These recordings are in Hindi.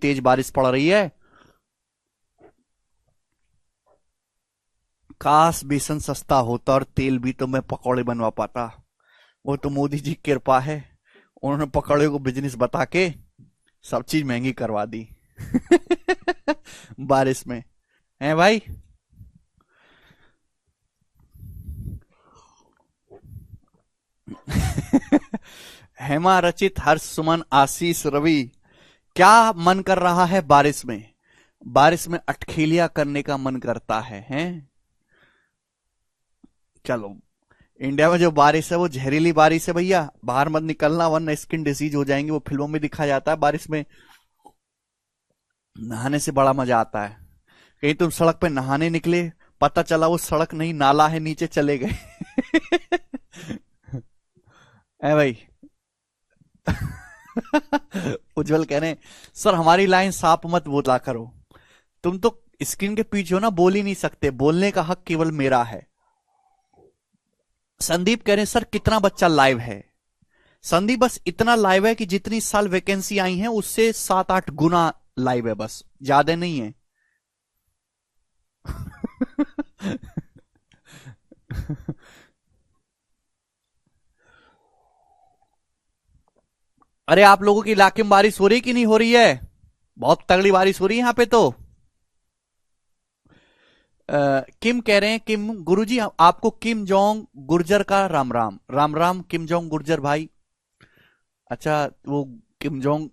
तेज बारिश पड़ रही है। काश बेसन सस्ता होता और तेल भी, तो मैं पकौड़े बनवा पाता। वो तो मोदी जी की कृपा है, उन्होंने पकौड़े को बिजनेस बता के सब चीज महंगी करवा दी। बारिश में है भाई। हेमा, रचित, हर्ष, सुमन, आशीष, रवि, क्या मन कर रहा है बारिश में? बारिश में अटखेलिया करने का मन करता है, हैं? चलो, इंडिया में जो बारिश है वो जहरीली बारिश है भैया, बाहर मत निकलना वरना स्किन डिसीज हो जाएंगे। वो फिल्मों में दिखाया जाता है बारिश में नहाने से बड़ा मजा आता है। कहीं तुम सड़क पे नहाने निकले, पता चला वो सड़क नहीं नाला है, नीचे चले गए। है भाई। उज्जवल कह रहे हैं, सर हमारी लाइन साफ मत बोला करो, तुम तो स्क्रीन के पीछे हो ना, बोल ही नहीं सकते, बोलने का हक केवल मेरा है। संदीप कह रहे हैं, सर कितना बच्चा लाइव है? संदीप बस इतना लाइव है कि जितनी इस साल वैकेंसी आई है उससे 7-8 गुना लाइव है, बस ज्यादा नहीं है। अरे आप लोगों के इलाके में बारिश हो रही कि नहीं हो रही है? बहुत तगड़ी बारिश हो रही है यहाँ पे तो। किम कह रहे हैं, किम गुरुजी आपको किम जोंग गुर्जर का राम राम। राम राम किम जोंग गुर्जर भाई। अच्छा, वो किम जोंग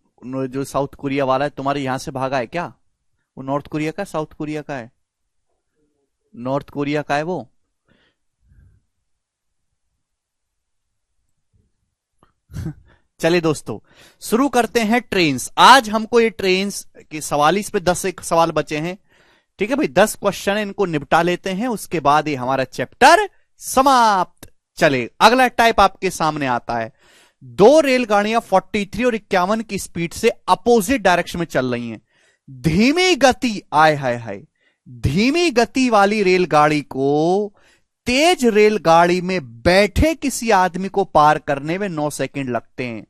जो साउथ कोरिया वाला है तुम्हारे यहां से भागा है क्या? वो नॉर्थ कोरिया का, साउथ कोरिया का है? नॉर्थ कोरिया का है वो। चलिए दोस्तों, शुरू करते हैं ट्रेन्स। आज हमको ये ट्रेन्स के सवाल, इस पे 10 एक सवाल बचे हैं। ठीक है भाई, 10 क्वेश्चन इनको निपटा लेते हैं, उसके बाद ये हमारा चैप्टर समाप्त। चले, अगला टाइप आपके सामने आता है। दो रेलगाड़ियां 43 और 51 की स्पीड से अपोजिट डायरेक्शन में चल रही हैं। धीमी गति, आय हाय हाय, धीमी गति वाली रेलगाड़ी को तेज रेलगाड़ी में बैठे किसी आदमी को पार करने में 9 सेकंड लगते हैं।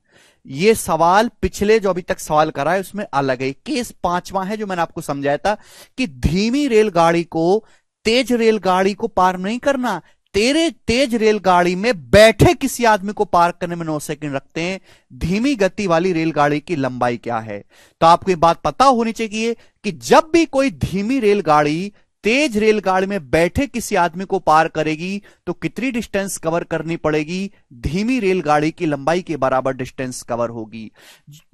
ये सवाल पिछले जो अभी तक सवाल करा है उसमें अलग है। केस 5वां है जो मैंने आपको समझाया था कि धीमी रेलगाड़ी को तेज रेलगाड़ी को पार नहीं करना, तेरे तेज रेलगाड़ी में बैठे किसी आदमी को पार करने में 9 सेकंड रखते हैं। धीमी गति वाली रेलगाड़ी की लंबाई क्या है? तो आपको ये बात पता होनी चाहिए कि जब भी कोई धीमी रेलगाड़ी तेज रेलगाड़ी में बैठे किसी आदमी को पार करेगी तो कितनी डिस्टेंस कवर करनी पड़ेगी? धीमी रेलगाड़ी की लंबाई के बराबर डिस्टेंस कवर होगी।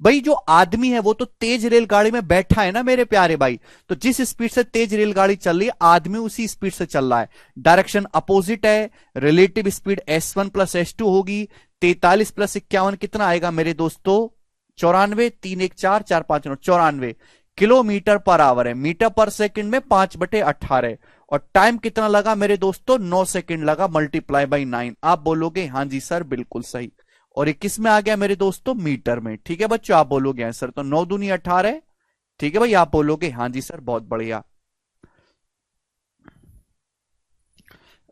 भाई जो आदमी है वो तो तेज रेलगाड़ी में बैठा है ना मेरे प्यारे भाई, तो जिस स्पीड से तेज रेलगाड़ी चल रही है आदमी उसी स्पीड से चल रहा है, डायरेक्शन अपोजिट है। Relative speed S1 plus S2 होगी। 43 प्लस 51 कितना आएगा मेरे दोस्तों? 94। 3 1 4 4 5 9, 94 किलोमीटर पर आवर है। मीटर पर सेकंड में 5/18। और टाइम कितना लगा मेरे दोस्तों? 9 सेकंड लगा, मल्टीप्लाई बाई 9। आप बोलोगे हां जी सर बिल्कुल सही। और ये किस में आ गया मेरे दोस्तों? मीटर में। ठीक है बच्चों, आप बोलोगे आंसर तो 9 दूनी 18। ठीक है भाई, आप बोलोगे हां जी सर, बहुत बढ़िया।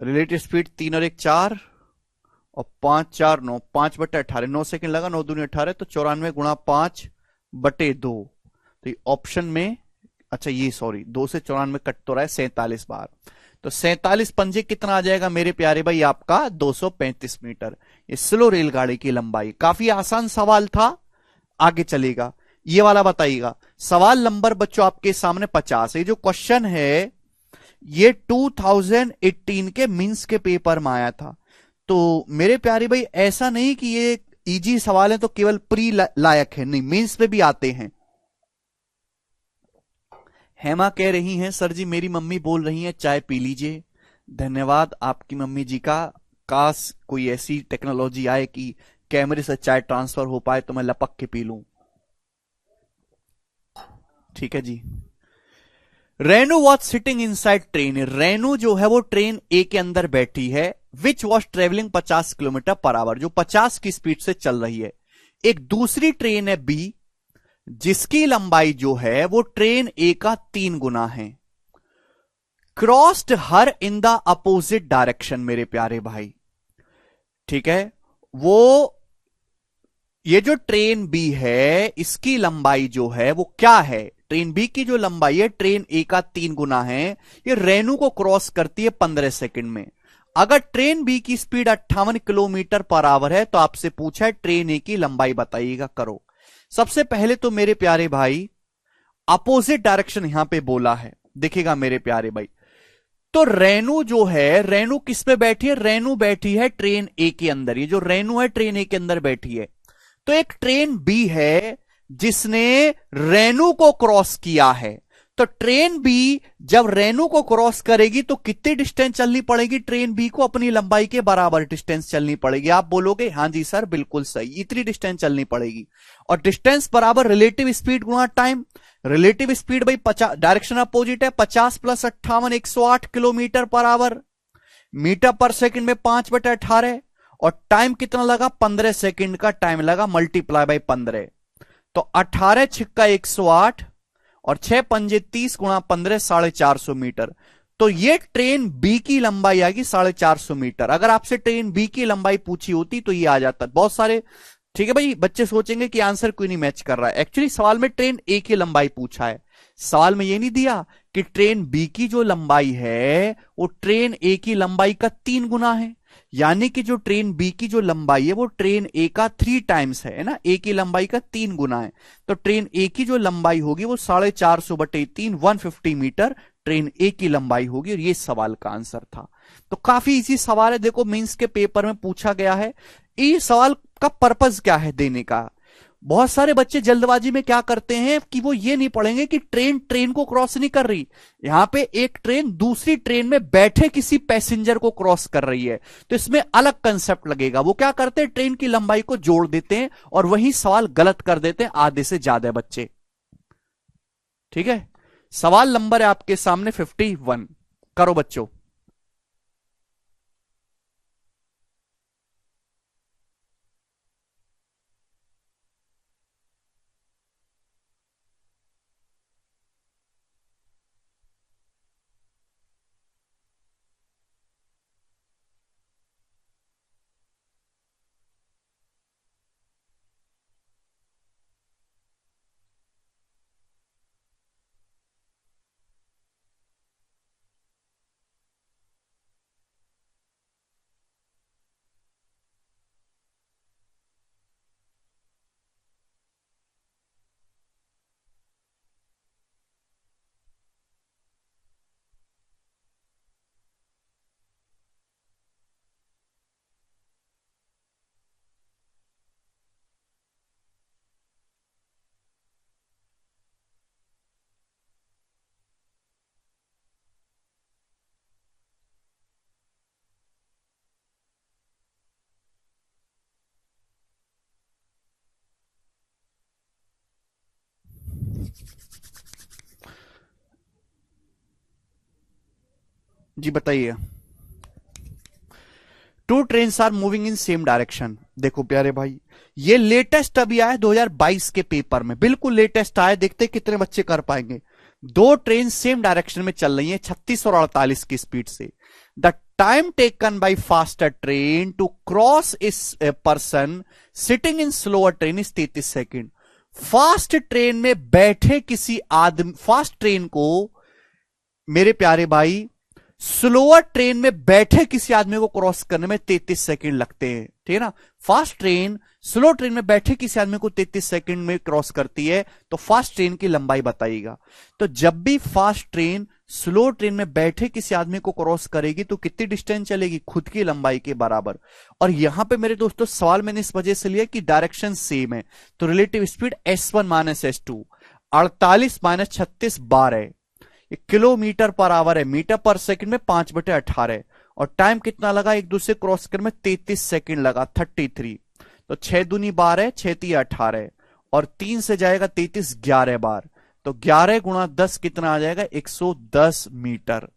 रिलेटिव स्पीड 3 और 1 4 और 5 4 9, 5/18, 9 सेकंड लगा, 9 दूनी 18, तो 94 गुणा 5/2। तो ये ऑप्शन में, अच्छा ये सॉरी 2 से 94 कट तो रहा है 47 बार, तो 47 पंजे कितना आ जाएगा मेरे प्यारे भाई? आपका 235 मीटर। ये स्लो रेलगाड़ी की लंबाई। काफी आसान सवाल था, आगे चलेगा। ये वाला बताइएगा। सवाल नंबर बच्चों आपके सामने 50 है। ये जो क्वेश्चन है ये 2018 के मिन्स के पेपर में आया था। तो मेरे प्यारे भाई ऐसा नहीं कि ये इजी सवाल है तो केवल प्री लायक है, नहीं, मिन्स पे भी आते हैं। हेमा कह रही हैं, सर जी मेरी मम्मी बोल रही हैं चाय पी लीजिए। धन्यवाद आपकी मम्मी जी का। काश कोई ऐसी टेक्नोलॉजी आए कि कैमरे से चाय ट्रांसफर हो पाए तो मैं लपक के पी लूं। ठीक है जी। Renu was sitting in side train. Renu जो है वो ट्रेन ए के अंदर बैठी है। विच वॉज ट्रेवलिंग 50 किलोमीटर पर आवर, जो 50 की स्पीड से चल रही है। एक दूसरी ट्रेन है बी जिसकी लंबाई जो है वो ट्रेन ए का 3 गुना है। Crossed her in the opposite direction मेरे प्यारे भाई। ठीक है, वो ये जो ट्रेन बी है इसकी लंबाई जो है वो क्या है, ट्रेन बी की जो लंबाई है ट्रेन ए का 3 गुना है। ये रेनू को क्रॉस करती है 15 सेकंड में। अगर ट्रेन बी की स्पीड 58 किलोमीटर पर आवर है तो आपसे पूछा है ट्रेन ए की लंबाई बताइएगा। करो। सबसे पहले तो मेरे प्यारे भाई अपोजिट डायरेक्शन यहां पे बोला है, देखिएगा मेरे प्यारे भाई। तो रेनू जो है, रेनू किस पे बैठी है, रेनू बैठी है ट्रेन ए के अंदर। ये जो रेनू है ट्रेन ए के अंदर बैठी है। तो एक ट्रेन बी है जिसने रेनू को क्रॉस किया है। तो ट्रेन बी जब रेनू को क्रॉस करेगी तो कितनी डिस्टेंस चलनी पड़ेगी, ट्रेन बी को अपनी लंबाई के बराबर डिस्टेंस चलनी पड़ेगी। आप बोलोगे हां जी सर बिल्कुल सही, इतनी डिस्टेंस चलनी पड़ेगी। और डिस्टेंस बराबर रिलेटिव स्पीड गुणा टाइम। रिलेटिव स्पीड भाई 50, डायरेक्शन अपोजिट है, 50 + 58 108 किलोमीटर पर आवर। मीटर पर सेकंड में 5/18। और टाइम कितना लगा, 15 सेकंड का टाइम लगा, मल्टीप्लाई बाई 15। तो 18 छिक्का 108 और 6 पंजे 30 गुणा 15 450 मीटर। तो ये ट्रेन बी की लंबाई आएगी 450 मीटर। अगर आपसे ट्रेन बी की लंबाई पूछी होती तो ये आ जाता। बहुत सारे ठीक है भाई बच्चे सोचेंगे कि आंसर क्यों नहीं मैच कर रहा है। एक्चुअली सवाल में ट्रेन ए की लंबाई पूछा है, सवाल में ये नहीं दिया कि ट्रेन बी की जो लंबाई है वो ट्रेन ए की लंबाई का 3 गुना है। यानी कि जो ट्रेन बी की जो लंबाई है वो ट्रेन ए का 3 टाइम्स है ना, ए की लंबाई का 3 गुना है। तो ट्रेन ए की जो लंबाई होगी वो 450/3 150 मीटर ट्रेन ए की लंबाई होगी। और ये सवाल का आंसर था। तो काफी इजी सवाल है, देखो मेंस के पेपर में पूछा गया है। ये सवाल का पर्पस क्या है देने का। बहुत सारे बच्चे जल्दबाजी में क्या करते हैं कि वो ये नहीं पढ़ेंगे कि ट्रेन ट्रेन को क्रॉस नहीं कर रही। यहां पे एक ट्रेन दूसरी ट्रेन में बैठे किसी पैसेंजर को क्रॉस कर रही है, तो इसमें अलग कंसेप्ट लगेगा। वो क्या करते हैं, ट्रेन की लंबाई को जोड़ देते हैं और वही सवाल गलत कर देते हैं आधे से ज्यादा बच्चे। ठीक है, सवाल नंबर है आपके सामने 51। करो बच्चों। जी बताइए। Two trains are moving in same direction. देखो प्यारे भाई ये लेटेस्ट अभी आया 2022 के पेपर में, बिल्कुल लेटेस्ट आया। देखते कितने बच्चे कर पाएंगे। दो ट्रेन सेम डायरेक्शन में चल रही हैं 36 और 48 की स्पीड से। The time taken by faster train to cross this person sitting in slower train is 33 second. Fast train में बैठे किसी आदमी, फास्ट ट्रेन को मेरे प्यारे भाई स्लोअर ट्रेन में बैठे किसी आदमी को क्रॉस करने में 33 सेकंड लगते हैं। ठीक है ना, फास्ट ट्रेन स्लो ट्रेन में बैठे किसी आदमी को 33 सेकंड में क्रॉस करती है। तो फास्ट ट्रेन की लंबाई बताइएगा। तो जब भी फास्ट ट्रेन स्लो ट्रेन में बैठे किसी आदमी को क्रॉस करेगी तो कितनी डिस्टेंस चलेगी, खुद की लंबाई के बराबर। और यहां पे मेरे दोस्तों सवाल मैंने इस वजह से लिया कि डायरेक्शन सेम है। तो relative speed S1 - S2 48 - 36 12 kilometre per hour है, मीटर पर सेकंड में 5/18। और टाइम कितना लगा एक दूसरे क्रॉस करने में, 33 सेकंड लगा 33। तो 6 दूनी 12, 6 3 18 और 3 से जाएगा 33 11 बार। तो 11 गुणा 10 कितना आ जाएगा, 110 मीटर।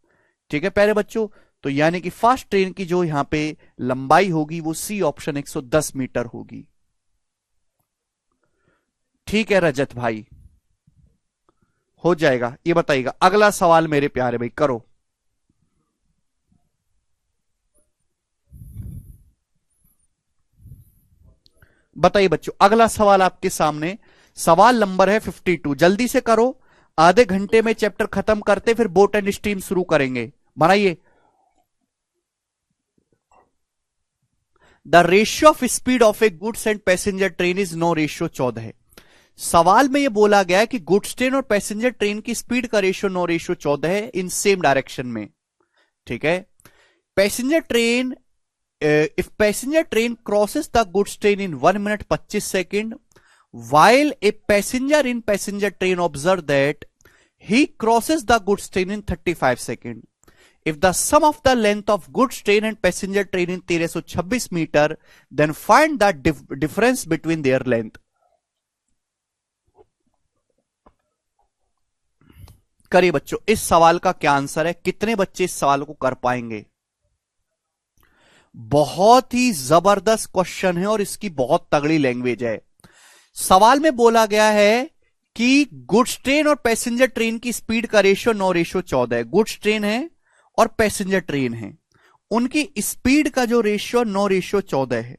ठीक है प्यारे बच्चों, तो यानी कि फास्ट ट्रेन की जो यहां पे लंबाई होगी वो सी ऑप्शन 110 मीटर होगी। ठीक है रजत भाई, हो जाएगा। ये बताइएगा अगला सवाल मेरे प्यारे भाई, करो। बताइए बच्चों, अगला सवाल आपके सामने, सवाल नंबर है 52। जल्दी से करो, आधे घंटे में चैप्टर खत्म करते, फिर बोट एंड स्ट्रीम शुरू करेंगे। बनाइए। The ratio of speed of A goods and passenger train is 9 ratio 14 है। सवाल में यह बोला गया है कि गुड्स ट्रेन और पैसेंजर ट्रेन की स्पीड का रेशियो 9 रेशियो 14 है इन सेम डायरेक्शन में। ठीक है। Passenger train, if passenger train crosses the goods train in 1 minute 25 second, while a passenger in passenger train observe that he crosses the goods train in 35 seconds. If the sum of the length of goods train and passenger train in 1326 meter, then find the difference between their length. करिए बच्चों, इस सवाल का क्या आंसर है? कितने बच्चे इस सवाल को कर पाएंगे? बहुत ही जबरदस्त क्वेश्चन है और इसकी बहुत तगड़ी लैंग्वेज है। सवाल में बोला गया है कि गुड्स ट्रेन और पैसेंजर ट्रेन की स्पीड का रेशियो 9 रेशियो 14 है। गुड्स ट्रेन है और पैसेंजर ट्रेन है, उनकी स्पीड का जो रेशियो 9 रेशियो 14 है।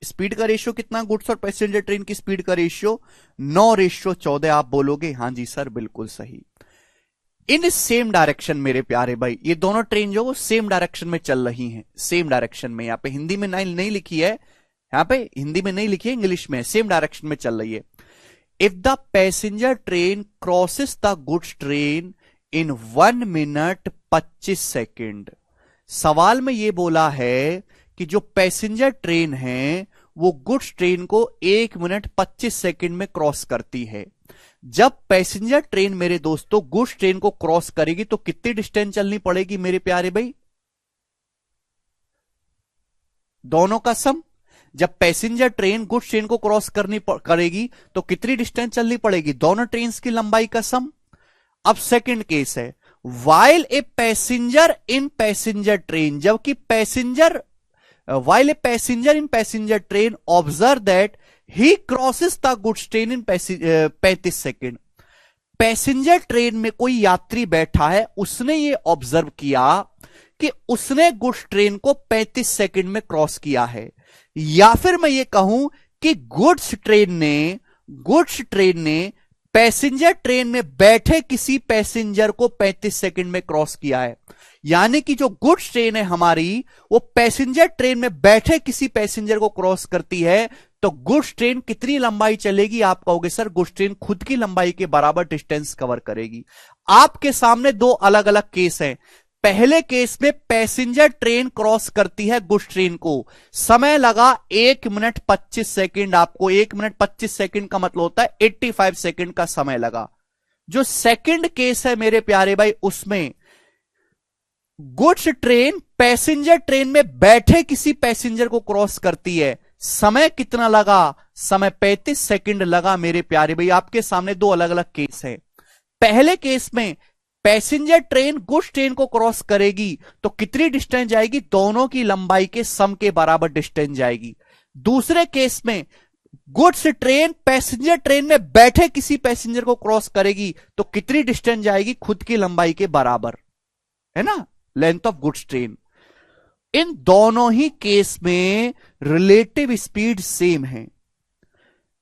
स्पीड का रेशियो कितना? गुड्स और पैसेंजर ट्रेन की स्पीड का रेशियो 9 रेशियो 14। आप बोलोगे हां जी सर बिल्कुल सही। इन सेम डायरेक्शन मेरे प्यारे भाई, ये दोनों ट्रेन जो वो सेम डायरेक्शन में चल रही हैं, सेम डायरेक्शन में। यहां पे हिंदी में नहीं लिखी है, यहां पे हिंदी में नहीं लिखी है, इंग्लिश में, सेम डायरेक्शन में चल रही है। If the passenger train crosses the goods train in 1 minute 25 second, सवाल में यह बोला है कि जो पैसेंजर ट्रेन है वो गुड्स ट्रेन को 1 मिनट 25 सेकेंड में क्रॉस करती है। जब पैसेंजर ट्रेन मेरे दोस्तों गुड्स ट्रेन को क्रॉस करेगी तो कितनी डिस्टेंस चलनी पड़ेगी मेरे प्यारे भाई? दोनों का सम। जब पैसेंजर ट्रेन गुड्स ट्रेन को क्रॉस करेगी तो कितनी डिस्टेंस चलनी पड़ेगी? दोनों ट्रेन की लंबाई का सम। अब सेकंड केस है, while a passenger in passenger train, जबकि passenger while a passenger in passenger train observe that he crosses the goods train in 35 second. Passenger train में कोई यात्री बैठा है, उसने ये ऑब्जर्व किया कि उसने गुड्स ट्रेन को 35 सेकेंड में क्रॉस किया है। या फिर मैं ये कहूं कि गुड्स ट्रेन ने पैसेंजर ट्रेन में बैठे किसी पैसेंजर को 35 सेकेंड में क्रॉस किया है। यानी कि जो गुड्स ट्रेन है हमारी, वो पैसेंजर ट्रेन में बैठे किसी पैसेंजर को क्रॉस करती है, तो गुड्स ट्रेन कितनी लंबाई चलेगी? आप कहोगे सर गुड्स ट्रेन खुद की लंबाई के बराबर डिस्टेंस कवर करेगी। आपके सामने दो अलग अलग केस हैं। पहले केस में पैसेंजर ट्रेन क्रॉस करती है गुड्स ट्रेन को, समय लगा 1 मिनट 25 सेकेंड। आपको 1 मिनट 25 सेकेंड का मतलब होता है 85 सेकेंड का समय लगा। जो सेकंड केस है मेरे प्यारे भाई, उसमें गुड्स ट्रेन पैसेंजर ट्रेन में बैठे किसी पैसेंजर को क्रॉस करती है, समय कितना लगा? समय 35 सेकंड लगा मेरे प्यारे भाई। आपके सामने दो अलग अलग केस है। पहले केस में पैसेंजर ट्रेन गुड्स ट्रेन को क्रॉस करेगी तो कितनी डिस्टेंस जाएगी? दोनों की लंबाई के सम के बराबर डिस्टेंस जाएगी। दूसरे केस में गुड्स ट्रेन पैसेंजर ट्रेन में बैठे किसी पैसेंजर को क्रॉस करेगी तो कितनी डिस्टेंस जाएगी? खुद की लंबाई के बराबर, है ना, लेंथ ऑफ गुड्स ट्रेन। इन दोनों ही केस में रिलेटिव स्पीड सेम है।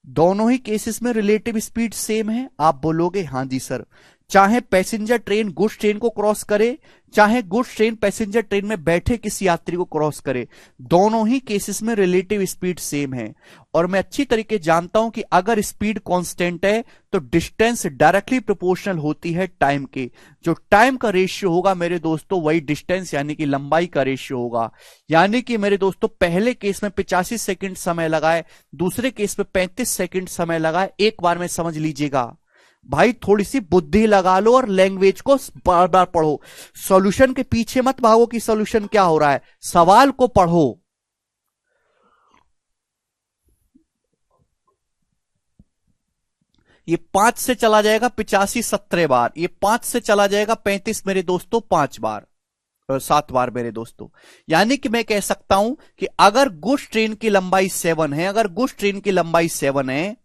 दोनों ही केसेस में रिलेटिव स्पीड सेम है। आप बोलोगे हां जी सर, चाहे पैसेंजर ट्रेन गुड्स ट्रेन को क्रॉस करे, चाहे गुड्स ट्रेन पैसेंजर ट्रेन में बैठे किसी यात्री को क्रॉस करे, दोनों ही केसेस में रिलेटिव स्पीड सेम है। और मैं अच्छी तरीके जानता हूं कि अगर स्पीड कांस्टेंट है तो डिस्टेंस डायरेक्टली प्रोपोर्शनल होती है टाइम के। जो टाइम का रेशियो होगा मेरे दोस्तों, वही डिस्टेंस यानी कि लंबाई का रेशियो होगा। यानी कि मेरे दोस्तों पहले केस में 85 सेकेंड समय लगाए, दूसरे केस में 35 सेकेंड समय लगाए। एक बार में समझ लीजिएगा भाई, थोड़ी सी बुद्धि लगा लो और लैंग्वेज को बार बार पढ़ो। सॉल्यूशन के पीछे मत भागो कि सॉल्यूशन क्या हो रहा है, सवाल को पढ़ो। ये 5 से चला जाएगा 85 17 बार, ये 5 से चला जाएगा 35 मेरे दोस्तों 5 बार, 7 बार मेरे दोस्तों। यानी कि मैं कह सकता हूं कि अगर गुड्स ट्रेन की लंबाई 7 है, अगर गुड्स ट्रेन की लंबाई 7 है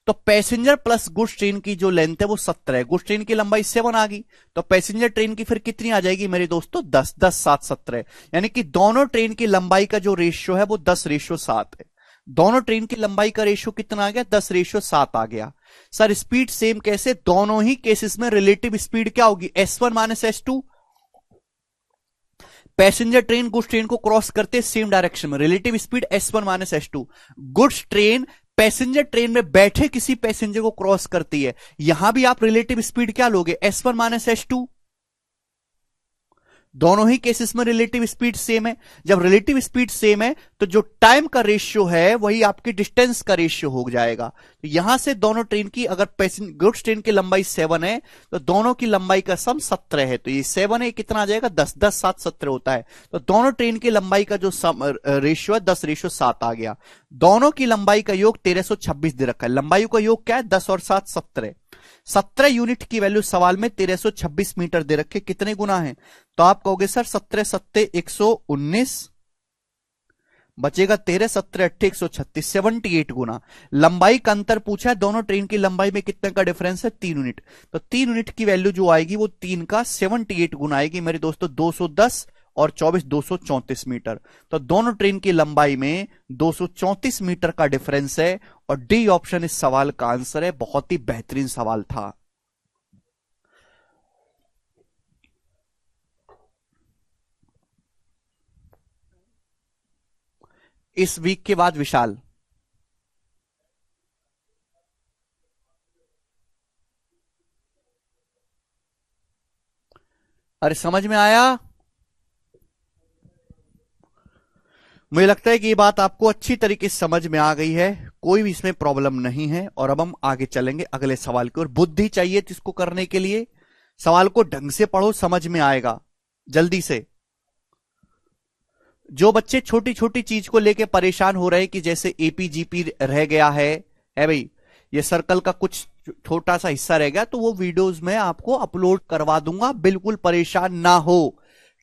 तो पैसेंजर प्लस गुड्स ट्रेन की जो लेंथ है वो 17 है। गुड्स ट्रेन की लंबाई 7 आ गई तो पैसेंजर ट्रेन की फिर कितनी आ जाएगी मेरे दोस्तों? 10 10 7 17। यानी कि दोनों ट्रेन की लंबाई का जो रेशियो है वो 10 रेशियो 7 है। दोनों ट्रेन की लंबाई का रेशियो कितना आ गया? 10:7 आ गया। सर स्पीड सेम कैसे? दोनों ही केसेस में रिलेटिव स्पीड क्या होगी? S1 minus S2। Passenger train goods train को क्रॉस करते सेम डायरेक्शन में, relative speed S1 minus S2। Goods train passenger train में बैठे किसी पैसेंजर को क्रॉस करती है, यहां भी आप रिलेटिव स्पीड क्या लोगे? S1 minus S2। दोनों ही केसेस में रिलेटिव स्पीड सेम है। जब रिलेटिव स्पीड सेम है तो जो टाइम का रेशियो है वही आपकी डिस्टेंस का रेशियो हो जाएगा। तो यहां से दोनों ट्रेन की, अगर गुड्स ट्रेन की लंबाई 7 है तो दोनों की लंबाई का सम 17 है। तो ये 7 है, कितना आ जाएगा? 10, 10, 7, 17 होता है। तो दोनों ट्रेन की लंबाई का जो रेशियो है 10:7 आ गया। दोनों की लंबाई का योग 1326 दे रखा है। लंबाई का योग क्या है? 10 और 7 17। 17 यूनिट की वैल्यू सवाल में 1326 मीटर दे रखे, कितने गुना है? तो आप कहोगे सर 17 7 119, बचेगा 13 17 8 136, 78 गुना। लंबाई का अंतर पूछा है, दोनों ट्रेन की लंबाई में कितने का डिफरेंस है? 3 यूनिट। तो 3 यूनिट की वैल्यू जो आएगी वो 3 का 78 गुना आएगी मेरे दोस्तों। 210 और 24 234 मीटर। तो दोनों ट्रेन की लंबाई में 234 मीटर का डिफरेंस है और डी ऑप्शन इस सवाल का आंसर है। बहुत ही बेहतरीन सवाल था। इस वीक के बाद विशाल, अरे समझ में आया? मुझे लगता है कि ये बात आपको अच्छी तरीके से समझ में आ गई है, कोई भी इसमें प्रॉब्लम नहीं है। और अब हम आगे चलेंगे अगले सवाल की ओर। बुद्धि चाहिए इसको करने के लिए, सवाल को ढंग से पढ़ो, समझ में आएगा जल्दी से। जो बच्चे छोटी छोटी चीज को लेके परेशान हो रहे हैं कि जैसे एपीजीपी रह गया है भाई, ये सर्कल का कुछ छोटा सा हिस्सा रह गया, तो वो वीडियोस में आपको अपलोड करवा दूंगा, बिल्कुल परेशान ना हो।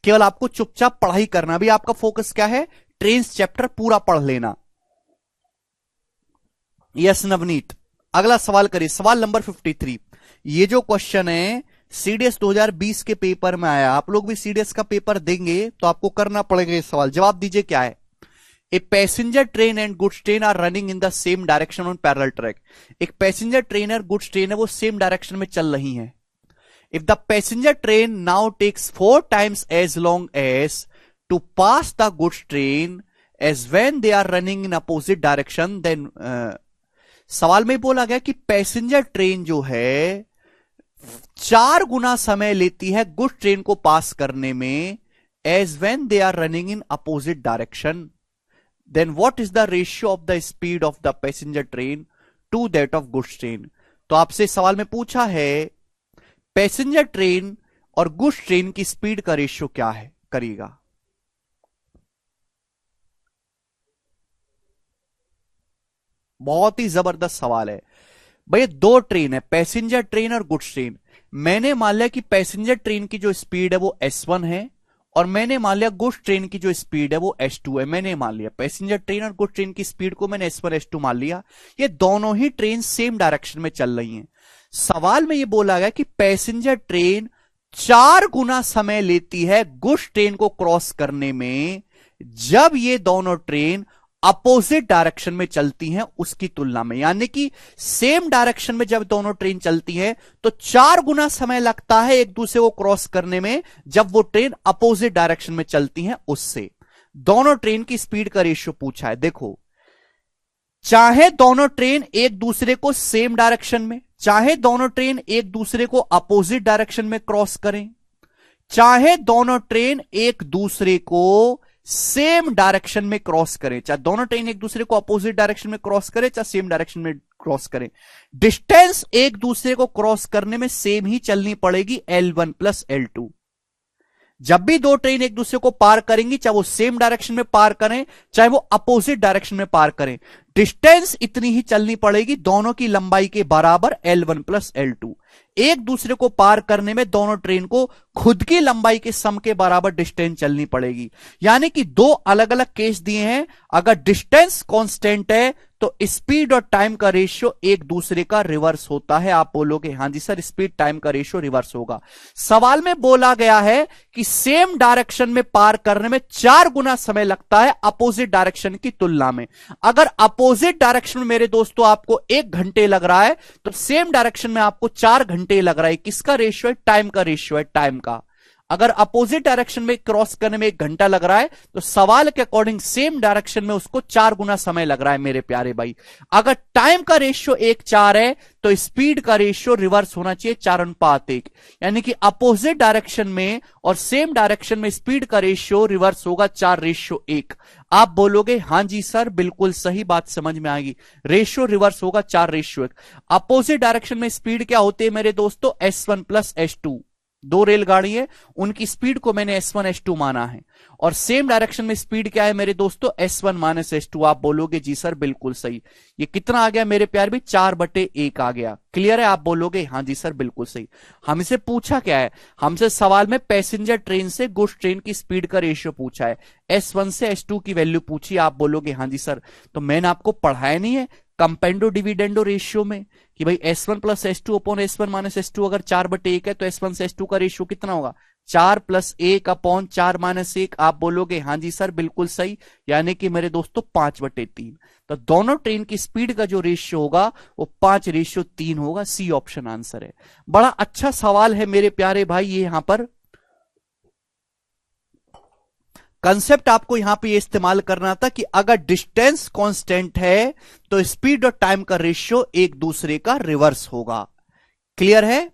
केवल आपको चुपचाप पढ़ाई करना। भी आपका फोकस क्या है? ट्रेन्स चैप्टर पूरा पढ़ लेना। यस नवनीत, अगला सवाल करिए, सवाल नंबर 53। ये जो क्वेश्चन है सीडीएस 2020 के पेपर में आया। आप लोग भी सीडीएस का पेपर देंगे तो आपको करना पड़ेगा ये सवाल। जवाब दीजिए क्या है? A passenger train and goods train are running in the same direction on parallel track. एक पैसेंजर ट्रेन और गुड्स ट्रेन है, वो सेम डायरेक्शन में चल रही है। If the passenger train now takes 4 times as long as to pass the goods train as when they are running in opposite direction, then सवाल में बोला गया कि पैसेंजर ट्रेन जो है 4 गुना समय लेती है गुड्स ट्रेन को पास करने में, as when they are running in opposite direction, then what is the ratio of the speed of the passenger train to that of goods train. तो आपसे सवाल में पूछा है पैसेंजर ट्रेन और गुड्स ट्रेन की स्पीड का रेशियो क्या है, करिएगा। बहुत ही जबरदस्त सवाल है भैया। 2 ट्रेन है, पैसेंजर ट्रेन और गुड्स ट्रेन। मैंने मान लिया कि पैसेंजर ट्रेन की जो स्पीड है वो S1 है, और मैंने मान लिया गुड्स ट्रेन की जो स्पीड है वो S2 है। मैंने मान लिया पैसेंजर ट्रेन और गुड्स ट्रेन की स्पीड को मैंने S1 S2 मान लिया। ये दोनों ही ट्रेन सेम डायरेक्शन में चल रही हैं। सवाल में ये बोला गया कि पैसेंजर ट्रेन 4 गुना समय लेती है गुड्स ट्रेन को क्रॉस करने में, जब ये दोनों ट्रेन अपोजिट डायरेक्शन में चलती हैं उसकी तुलना में। यानी कि सेम डायरेक्शन में जब दोनों ट्रेन चलती हैं तो 4 गुना समय लगता है एक दूसरे को क्रॉस करने में, जब वो ट्रेन अपोजिट डायरेक्शन में चलती हैं उससे। दोनों ट्रेन की स्पीड का रेशियो पूछा है। देखो, चाहे दोनों ट्रेन एक दूसरे को सेम डायरेक्शन में, चाहे दोनों ट्रेन एक दूसरे को अपोजिट डायरेक्शन में क्रॉस करें, चाहे दोनों ट्रेन एक दूसरे को सेम डायरेक्शन में क्रॉस करें, चाहे दोनों ट्रेन एक दूसरे को अपोजिट डायरेक्शन में क्रॉस करें, चाहे सेम डायरेक्शन में क्रॉस करें, डिस्टेंस एक दूसरे को क्रॉस करने में सेम ही चलनी पड़ेगी, L1 प्लस L2। जब भी 2 ट्रेन एक दूसरे को पार करेंगी, चाहे वो सेम डायरेक्शन में पार करें चाहे वो अपोजिट डायरेक्शन में पार करें, डिस्टेंस इतनी ही चलनी पड़ेगी, दोनों की लंबाई के बराबर L1 प्लस L2। एक दूसरे को पार करने में दोनों ट्रेन को खुद की लंबाई के सम के बराबर डिस्टेंस चलनी पड़ेगी। यानी कि दो अलग अलग केस दिए हैं। अगर डिस्टेंस कांस्टेंट है तो स्पीड और टाइम का रेशियो एक दूसरे का रिवर्स होता है। आप बोलोगे हां जी सर, स्पीड टाइम का रेशियो रिवर्स होगा। सवाल में बोला गया है कि सेम डायरेक्शन में पार करने में 4 गुना समय लगता है अपोजिट डायरेक्शन की तुलना में। अगर अपोजिट डायरेक्शन में मेरे दोस्तों आपको 1 घंटे लग रहा है तो सेम डायरेक्शन में आपको 4 घंटे लग रहा है। किसका रेशियो है? टाइम का रेशियो है, टाइम का। अगर अपोजिट डायरेक्शन में क्रॉस करने में 1 घंटा लग रहा है तो सवाल के अकॉर्डिंग सेम डायरेक्शन में उसको 4 गुना समय लग रहा है मेरे प्यारे भाई। अगर टाइम का रेशियो 1:4 है तो स्पीड का रेशियो रिवर्स होना चाहिए 4:1। यानी कि अपोजिट डायरेक्शन में और सेम डायरेक्शन में स्पीड का रेशियो रिवर्स होगा 4:1। आप बोलोगे हां जी सर, बिल्कुल सही बात समझ में आएगी, रेशियो रिवर्स होगा 4:1। अपोजिट डायरेक्शन में स्पीड क्या होती है मेरे दोस्तों? S1 plus S2। 2 रेलगाड़ी है, उनकी स्पीड को मैंने S1 S2 माना है। और सेम डायरेक्शन में स्पीड क्या है मेरे दोस्तों? S1 minus S2। आप बोलोगे जी सर बिल्कुल सही। ये कितना आ गया मेरे प्यार भी? 4/1 आ गया। क्लियर है? आप बोलोगे हां जी सर बिल्कुल सही। हमसे पूछा क्या है? हमसे सवाल में पैसेंजर ट्रेन से गुड्स ट्रेन की स्पीड का रेशियो पूछा है, S1 से S2 की वैल्यू पूछी। आप बोलोगे हां जी सर, तो मैंने आपको पढ़ाया नहीं है कंपेंडो डिविडेंडो रेशियो में कि भाई S1 plus S2 upon S1 minus S2 अगर 4/1 है तो S1 से S2 का रेशियो कितना होगा? 4 + 1 अपॉन 4 - 1। आप बोलोगे हां जी सर बिल्कुल सही। यानी कि मेरे दोस्तों 5/3। तो दोनों ट्रेन की स्पीड का जो रेशियो होगा वो 5:3 होगा। सी ऑप्शन आंसर है। बड़ा अच्छा सवाल है मेरे प्यारे भाई। ये यहां पर कंसेप्ट आपको यहां पे ये इस्तेमाल करना था कि अगर डिस्टेंस कांस्टेंट है तो स्पीड और टाइम का रेशियो एक दूसरे का रिवर्स होगा। क्लियर है?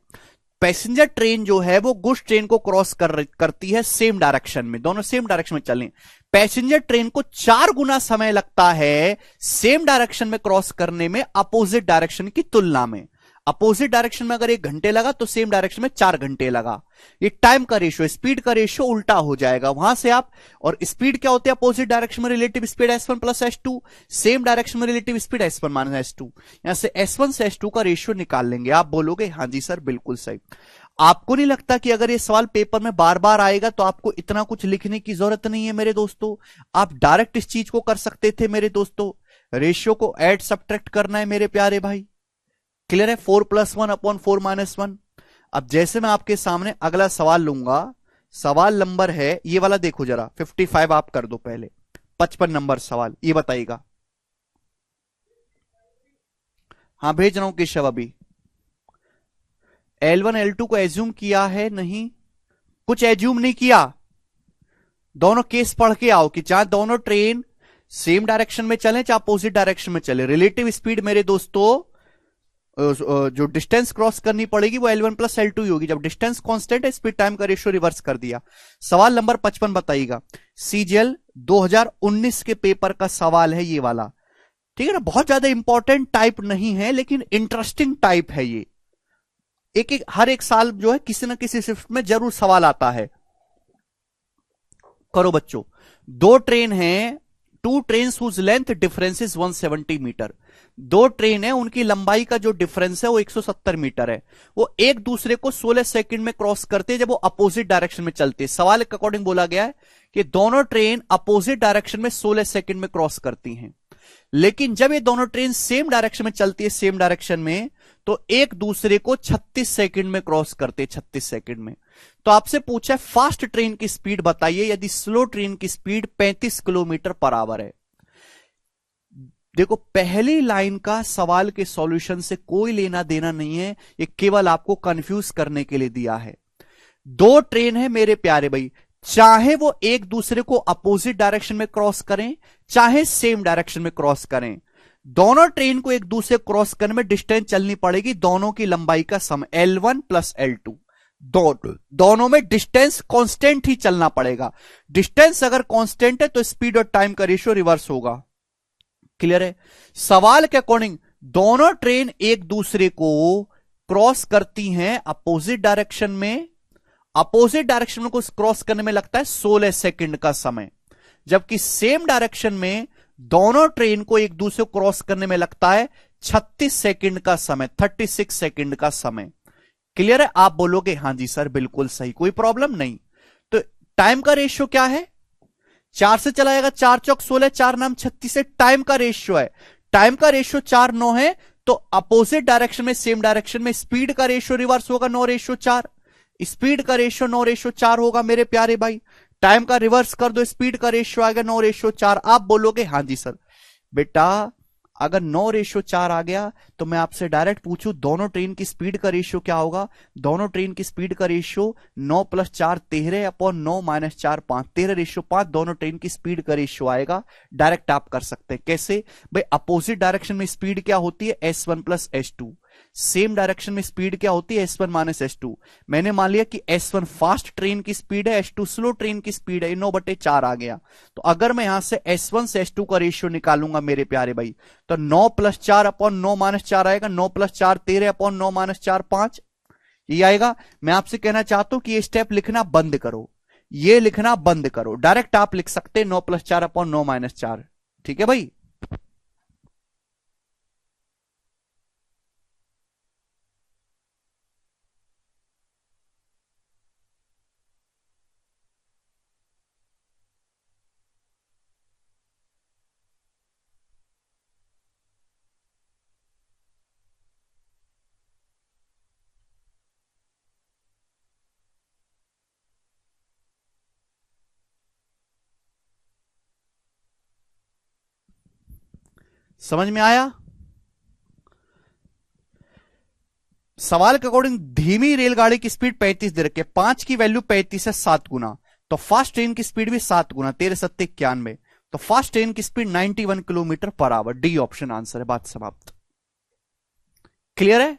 पैसेंजर ट्रेन जो है वो गुड्स ट्रेन को क्रॉस करती है सेम डायरेक्शन में, दोनों सेम डायरेक्शन में चलें। पैसेंजर ट्रेन को 4 गुना समय लगता है सेम डायरेक्शन में क्रॉस करने में अपोजिट डायरेक्शन की तुलना में। अपोजिट डायरेक्शन में अगर 1 घंटे लगा तो सेम डायरेक्शन में 4 घंटे लगा। ये टाइम का रेशियो, स्पीड का रेशियो उल्टा हो जाएगा वहां से आप। और स्पीड क्या होती है अपोजिट डायरेक्शन में? Relative speed S1 plus S2। Same direction में relative speed S1 minus S2। यहां से S1 से S2 का रेशियो निकाल लेंगे। आप बोलोगे हां जी सर बिल्कुल सही। आपको नहीं लगता कि अगर ये सवाल पेपर में बार बार आएगा तो आपको इतना कुछ लिखने की जरूरत नहीं है मेरे दोस्तों? आप डायरेक्ट इस चीज को कर सकते थे मेरे दोस्तों। रेशियो को ऐड सब्ट्रैक्ट करना है मेरे प्यारे भाई। क्लियर है? 4 + 1 अपॉन 4 - 1। अब जैसे मैं आपके सामने अगला सवाल लूंगा, सवाल नंबर है ये वाला, देखो जरा 55 आप कर दो पहले। 55 नंबर सवाल, ये बताइएगा। हाँ भेज रहा हूं केशव अभी। L1 L2 को एज्यूम किया है? नहीं, कुछ एज्यूम नहीं किया। दोनों केस पढ़ के आओ कि चाहे दोनों ट्रेन सेम डायरेक्शन में चले चाहे अपोजिट डायरेक्शन में चले, रिलेटिव स्पीड मेरे दोस्तों जो डिस्टेंस क्रॉस करनी पड़ेगी वो L1 प्लस L2 ही होगी। जब डिस्टेंस कांस्टेंट है, स्पीड टाइम का रेशियो रिवर्स कर दिया। सवाल नंबर 55 बताइएगा। CGL 2019 के पेपर का सवाल है ये वाला। ठीक है ना? बहुत ज्यादा इंपॉर्टेंट टाइप नहीं है लेकिन इंटरेस्टिंग टाइप है ये। हर एक साल जो है किसी ना किसी शिफ्ट में जरूर सवाल आता है। करो बच्चों। 2 ट्रेन हैं, 2 trains whose length difference is 170 metre. 2 train है, उनकी लंबाई का जो डिफरेंस है वो 170 मीटर है। वो एक दूसरे को 16 सेकंड में क्रॉस करते हैं जब वो अपोजिट डायरेक्शन में चलते हैं। सवाल के अकॉर्डिंग बोला गया है कि दोनों ट्रेन अपोजिट डायरेक्शन में 16 सेकंड में क्रॉस करती हैं। लेकिन जब ये दोनों ट्रेन सेम डायरेक्शन में चलती है, सेम डायरेक्शन में, तो एक दूसरे को 36 सेकंड में क्रॉस करते हैं, 36 सेकंड में। तो आपसे पूछा है फास्ट ट्रेन की स्पीड बताइए यदि स्लो ट्रेन की स्पीड 35 किलोमीटर पर आवर है। देखो, पहली लाइन का सवाल के सॉल्यूशन से कोई लेना देना नहीं है, ये केवल आपको कंफ्यूज करने के लिए दिया है। 2 ट्रेन है मेरे प्यारे भाई, चाहे वो एक दूसरे को अपोजिट डायरेक्शन में क्रॉस करें चाहे सेम डायरेक्शन में क्रॉस करें, दोनों ट्रेन को एक दूसरे क्रॉस करने में डिस्टेंस चलनी पड़ेगी दोनों की लंबाई का सम L1 प्लस L2। दोनों में डिस्टेंस कांस्टेंट ही चलना पड़ेगा। डिस्टेंस अगर कांस्टेंट है तो स्पीड और टाइम का रेशियो रिवर्स होगा। क्लियर है? सवाल के अकॉर्डिंग दोनों ट्रेन एक दूसरे को क्रॉस करती हैं अपोजिट डायरेक्शन में। अपोजिट डायरेक्शन को क्रॉस करने में लगता है 16 सेकंड का समय, जबकि सेम डायरेक्शन में दोनों ट्रेन को एक दूसरे को क्रॉस करने में लगता है 36 सेकंड का समय, 36 सेकंड का समय। क्लियर है? आप बोलोगे हां जी सर बिल्कुल सही, कोई प्रॉब्लम नहीं। तो टाइम का रेशियो क्या है? 4 से चला जाएगा, 4 चौक 16, 4 नाम 36 से टाइम का रेशियो है। टाइम का रेशियो 4 9 है, तो अपोजिट डायरेक्शन में, सेम डायरेक्शन में स्पीड का रेशियो रिवर्स होगा 9:4। स्पीड का रेशियो 9:4 होगा मेरे प्यारे भाई। टाइम का रिवर्स कर दो, स्पीड का रेशियो आएगा 9:4। आप बोलोगे हां जी सर। बेटा अगर 9:4 आ गया तो मैं आपसे डायरेक्ट पूछूं दोनों ट्रेन की स्पीड का रेशियो क्या होगा? दोनों ट्रेन की स्पीड का रेशियो 9 + 4 13 अपॉन 9 - 4 5, 13:5 दोनों ट्रेन की स्पीड का रेशियो आएगा। डायरेक्ट आप कर सकते हैं। कैसे भाई? अपोजिट डायरेक्शन में स्पीड क्या होती है? S1 + S2। सेम डायरेक्शन में स्पीड क्या होती है? S1 - S2। मैंने मान लिया कि S1 फास्ट ट्रेन की स्पीड है, S2 स्लो ट्रेन की स्पीड है, 9/4 आ गया। तो अगर मैं यहां से S1 से S2 का रेशियो निकालूंगा मेरे प्यारे भाई, तो 9 + 4 अपॉन 9 - 4 आएगा। 9 + 4 13 अपॉन 9 - 4 5, ये आएगा। मैं आपसे कहना चाहता हूं कि ये स्टेप लिखना बंद करो, ये लिखना बंद करो। डायरेक्ट आप लिख सकते हैं 9 + 4 अपॉन 9 - 4। ठीक है भाई? समझ में आया? सवाल के अकॉर्डिंग धीमी रेलगाड़ी की स्पीड 35 दे रखी है, 5 की वैल्यू 35 है, 7 गुना। तो फास्ट ट्रेन की स्पीड भी 7 गुना, 13 7 91। तो फास्ट ट्रेन की speed 91 kilometre per hour. D option answer है, बात समाप्त। क्लियर है?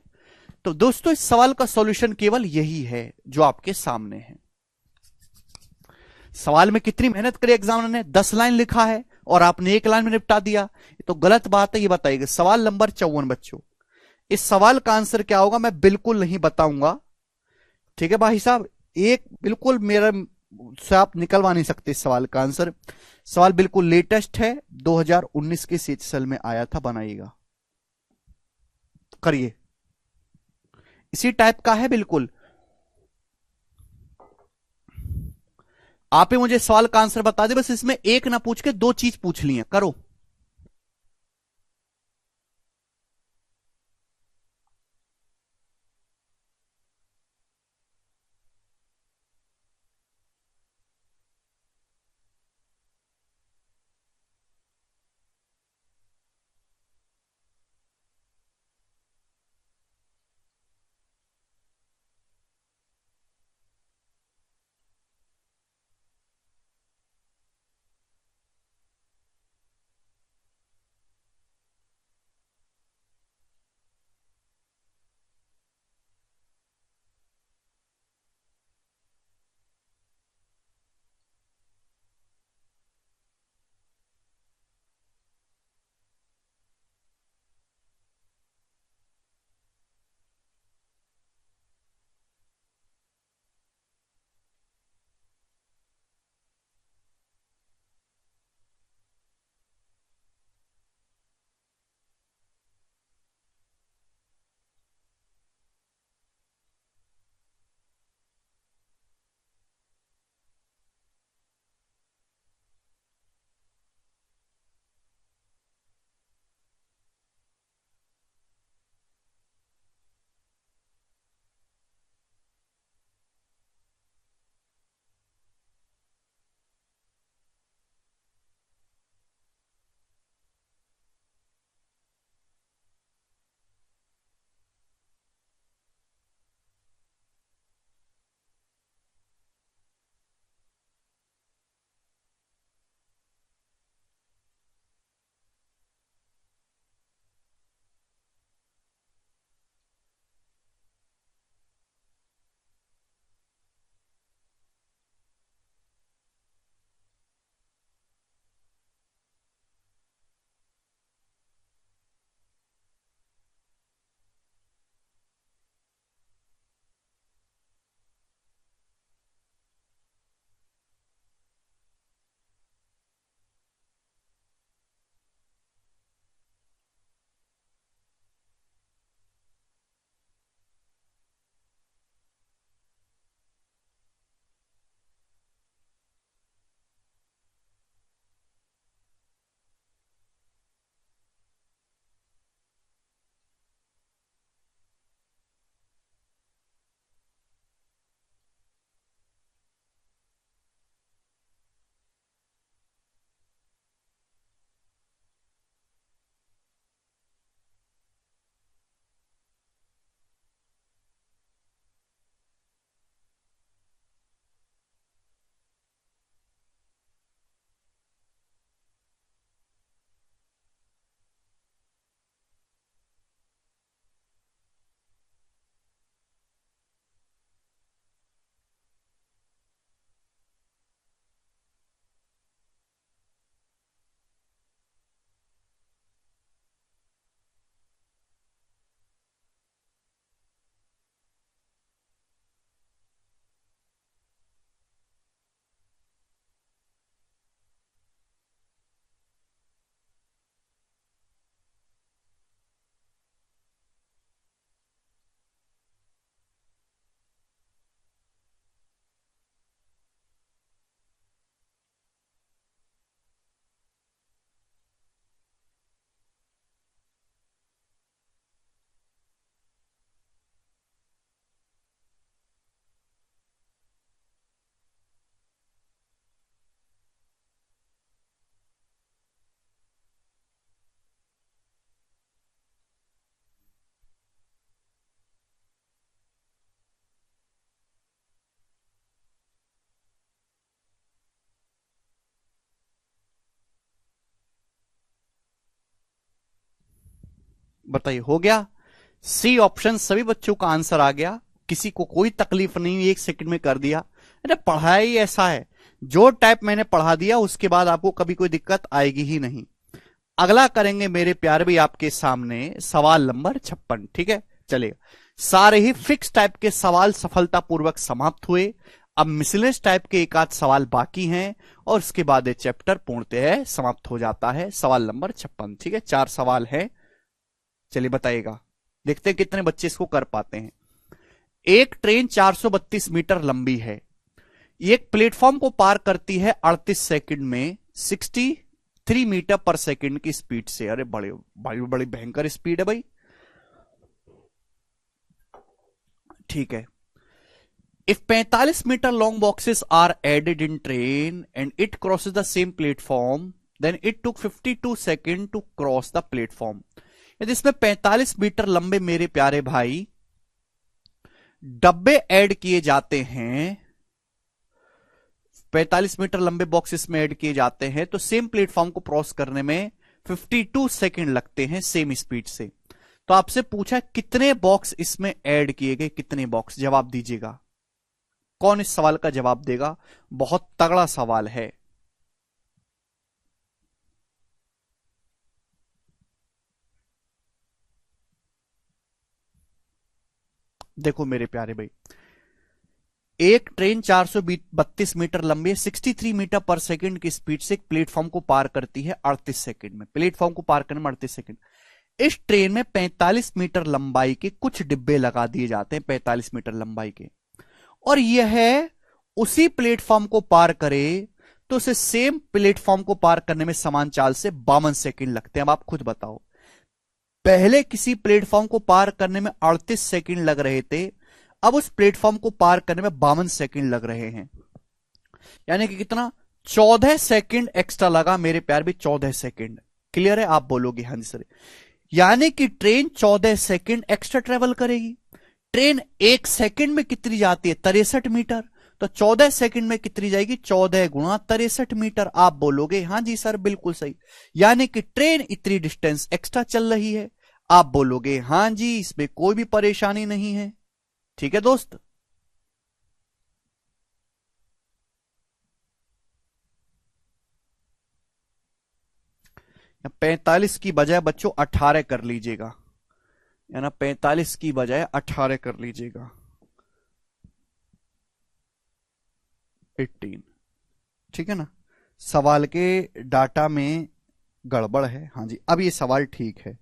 तो दोस्तों इस सवाल का सॉल्यूशन केवल यही है जो आपके सामने है। सवाल में कितनी मेहनत करी एग्जामिनर ने, 10 लाइन लिखा है और आपने 1 लाइन में निपटा दिया। ये तो गलत बात है, ये बताइएगा। सवाल नंबर 54 बच्चों, इस सवाल का आंसर क्या होगा मैं बिल्कुल नहीं बताऊंगा। ठीक है भाई साहब, एक बिल्कुल मेरा से आप निकलवा नहीं सकते इस सवाल का आंसर। सवाल बिल्कुल लेटेस्ट है, 2019 के सीएचएसएल में आया था, बनाइएगा, करिए। इसी टाइप का है बिल्कुल। आप ही मुझे सवाल का आंसर बता दे, बस इसमें एक ना पूछ के दो चीज पूछ ली है, करो। बताइए हो गया। सी ऑप्शन सभी बच्चों का आंसर आ गया, किसी को कोई तकलीफ नहीं हुई, 1 सेकंड में कर दिया। अरे पढ़ाई ऐसा है, जो टाइप मैंने पढ़ा दिया उसके बाद आपको कभी कोई दिक्कत आएगी ही नहीं। अगला करेंगे मेरे प्यारे भी आपके सामने सवाल नंबर 56। ठीक है, चलिए। सारे ही फिक्स टाइप के सवाल सफलतापूर्वक समाप्त हुए। अब मिसलेनियस टाइप के एक आध सवाल बाकी हैं और उसके बाद ये चैप्टर पूर्णतः समाप्त हो जाता है। सवाल नंबर 56। ठीक है, 4 सवाल हैं। चलिए बताइएगा, देखते हैं कितने बच्चे इसको कर पाते हैं। एक ट्रेन 432 मीटर लंबी है, एक प्लेटफॉर्म को पार करती है 38 सेकंड में 63 मीटर पर सेकंड की स्पीड से। अरे बड़े बड़ी बड़ी भयंकर स्पीड है भाई। ठीक है। If 45 metre long boxes are added in train and it crosses the same platform then it took 52 second to cross the platform. यदि इसमें 45 मीटर लंबे मेरे प्यारे भाई डब्बे ऐड किए जाते हैं, 45 मीटर लंबे बॉक्सेस में ऐड किए जाते हैं, तो सेम प्लेटफॉर्म को क्रॉस करने में 52 सेकंड लगते हैं सेम स्पीड से। तो आपसे पूछा कितने बॉक्स इसमें ऐड किए गए, कितने बॉक्स, जवाब दीजिएगा। कौन इस सवाल का जवाब देगा? बहुत तगड़ा सवाल है। देखो मेरे प्यारे भाई, एक ट्रेन 432 मीटर लंबी है, 63 मीटर पर सेकंड की स्पीड से एक प्लेटफॉर्म को पार करती है 38 सेकंड में। प्लेटफॉर्म को पार करने में 38 सेकंड। इस ट्रेन में 45 मीटर लंबाई के कुछ डिब्बे लगा दिए जाते हैं, 45 मीटर लंबाई के, और यह उसी प्लेटफॉर्म को पार करे तो उसे सेम प्लेटफॉर्म को पार करने में समान चाल से 52 सेकंड लगते हैं। अब आप खुद बताओ, पहले किसी प्लेटफॉर्म को पार करने में 38 सेकंड लग रहे थे, अब उस प्लेटफॉर्म को पार करने में 52 सेकंड लग रहे हैं, यानी कि कितना? 14 सेकंड एक्स्ट्रा लगा मेरे प्यार भी, 14 सेकंड। क्लियर है? आप बोलोगे हाँ जी सर। यानी कि ट्रेन 14 सेकंड एक्स्ट्रा ट्रेवल करेगी। ट्रेन 1 सेकंड में कितनी जाती है? 63 मीटर। तो 14 सेकंड में कितनी जाएगी? 14 गुणा 63 मीटर। आप बोलोगे हाँ जी सर बिल्कुल सही, यानी कि ट्रेन इतनी डिस्टेंस एक्स्ट्रा चल रही है। आप बोलोगे हाँ जी, इसमें कोई भी परेशानी नहीं है। ठीक है दोस्त, या 45 की बजाय बच्चों 18 कर लीजिएगा, या ना 45 की बजाय 18 कर लीजिएगा, 18। ठीक है ना, सवाल के डाटा में गड़बड़ है। हाँ जी, अब ये सवाल ठीक है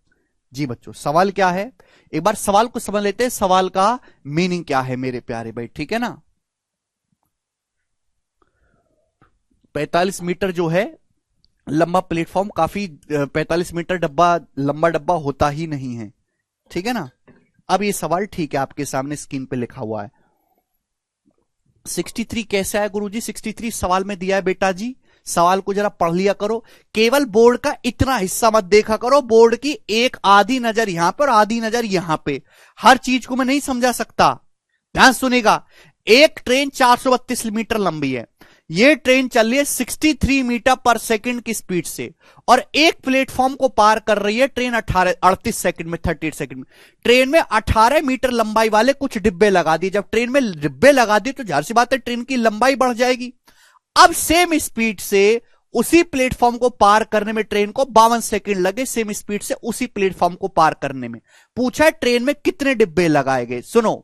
जी बच्चों। सवाल क्या है, एक बार सवाल को समझ लेते हैं, सवाल का मीनिंग क्या है मेरे प्यारे भाई। ठीक है ना, 45 मीटर जो है लंबा प्लेटफॉर्म, काफी 45 मीटर डब्बा लंबा डब्बा होता ही नहीं है। ठीक है ना, अब ये सवाल ठीक है, आपके सामने स्क्रीन पे लिखा हुआ है। 63 कैसे आया गुरुजी? 63 सवाल में दिया है बेटा जी, सवाल को जरा पढ़ लिया करो। केवल बोर्ड का इतना हिस्सा मत देखा करो, बोर्ड की एक आधी नजर यहां पर, आधी नजर यहां पे, हर चीज को मैं नहीं समझा सकता। ध्यान सुनेगा। एक ट्रेन 432 मीटर लंबी है, ये ट्रेन चल रही है 63 मीटर पर सेकंड की स्पीड से, और एक प्लेटफॉर्म को पार कर रही है ट्रेन 38 सेकंड में, 38 सेकंड में। ट्रेन में 18 मीटर लंबाई वाले कुछ डिब्बे लगा दिए। जब ट्रेन में डिब्बे लगा दिए तो जाहिर सी बात है ट्रेन की लंबाई बढ़ जाएगी। अब सेम स्पीड से उसी प्लेटफॉर्म को पार करने में ट्रेन को 52 सेकंड लगे, सेम स्पीड से उसी प्लेटफॉर्म को पार करने में। पूछा है ट्रेन में कितने डिब्बे लगाए गए। सुनो,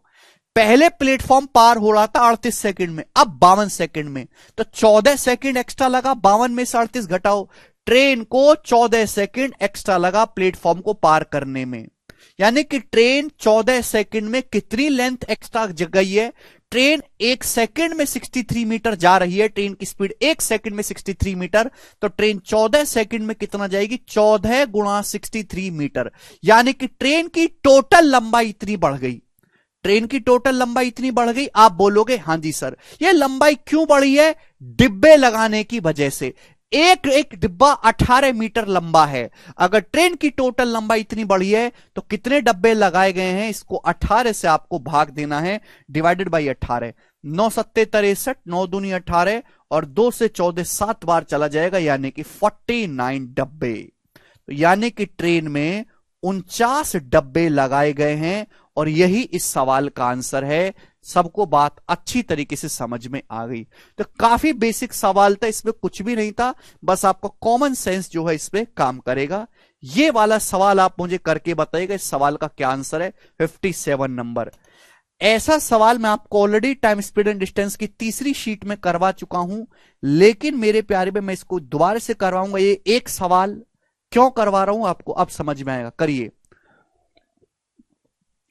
पहले प्लेटफॉर्म पार हो रहा था 38 सेकंड में, अब 52 सेकंड में, तो 14 सेकंड एक्स्ट्रा लगा। 52 में से 38 घटाओ, ट्रेन को 14 सेकंड एक्स्ट्रा लगा प्लेटफॉर्म को पार करने में। यानी कि ट्रेन 14 सेकंड में कितनी लेंथ एक्स्ट्रा गई है? ट्रेन 1 सेकंड में 63 मीटर जा रही है, ट्रेन की स्पीड 1 सेकंड में 63 मीटर, तो ट्रेन 14 सेकंड में कितना जाएगी? 14 गुणा 63 मीटर। यानी कि ट्रेन की टोटल लंबाई इतनी बढ़ गई, ट्रेन की टोटल लंबाई इतनी बढ़ गई। आप बोलोगे हाँ जी सर, ये लंबाई क्यों बढ़ी है? डिब्बे लगाने की वजह से। एक एक डिब्बा 18 मीटर लंबा है, अगर ट्रेन की टोटल लंबाई इतनी बढ़ी है तो कितने डब्बे लगाए गए हैं? इसको 18 से आपको भाग देना है, डिवाइडेड बाई 18। 9 सत्ते 63, 9 दूनी 18, और 2 से 14 7 बार चला जाएगा, यानी कि 49 डब्बे। तो यानी कि ट्रेन में 49 डब्बे लगाए गए हैं और यही इस सवाल का आंसर है। सबको बात अच्छी तरीके से समझ में आ गई। तो काफी बेसिक सवाल था, इसमें कुछ भी नहीं था, बस आपका कॉमन सेंस जो है इस पे काम करेगा। ये वाला सवाल आप मुझे करके बताइएगा, इस सवाल का क्या आंसर है। 57 नंबर। ऐसा सवाल मैं आपको already time speed and distance की तीसरी शीट में करवा चुका हूं, लेकिन मेरे प्यारे में मैं इसको दोबारा से करवाऊंगा। ये एक सवाल क्यों करवा रहा हूं आपको अब समझ में आएगा। करिए।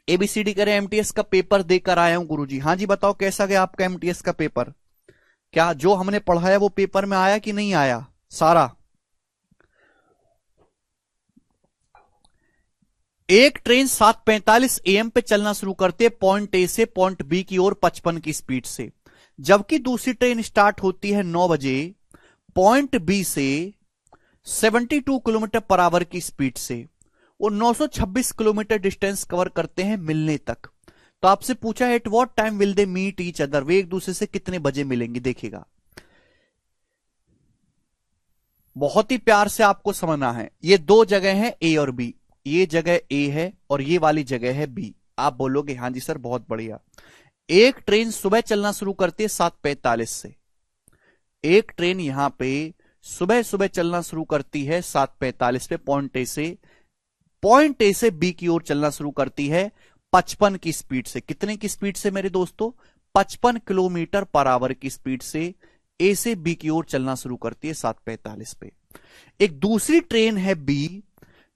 एबीसीडी करें, एमटीएस का पेपर देकर आया हूं गुरुजी। हाँ जी, बताओ कैसा गया आपका एमटीएस का पेपर। क्या जो हमने पढ़ाया वो पेपर में आया कि नहीं आया सारा। एक ट्रेन 7:45 एएम पे चलना शुरू करती है पॉइंट ए से पॉइंट बी की ओर 55 की स्पीड से, जबकि दूसरी ट्रेन स्टार्ट होती है 9 बजे पॉइंट बी से 72 किलोमीटर पर आवर की स्पीड से। वो 926 किलोमीटर डिस्टेंस कवर करते हैं मिलने तक। तो आपसे पूछा है at what time will they meet each other, वे एक दूसरे से कितने बजे मिलेंगे। देखिएगा, बहुत ही प्यार से आपको समझना है। ये दो जगह है ए और बी, ये जगह ए है और ये वाली जगह है बी। आप बोलोगे हाँ जी सर बहुत बढ़िया। एक ट्रेन सुबह चलना शुरू करती है 7:45 से। एक ट्रेन यहां पे सुबह सुबह चलना शुरू करती है 7:45 पे पॉइंट ए से बी की ओर चलना शुरू करती है 55 की स्पीड से। कितने की स्पीड से मेरे दोस्तों? 55 किलोमीटर पर आवर की स्पीड से ए से बी की ओर चलना शुरू करती है 7:45 पे। एक दूसरी ट्रेन है बी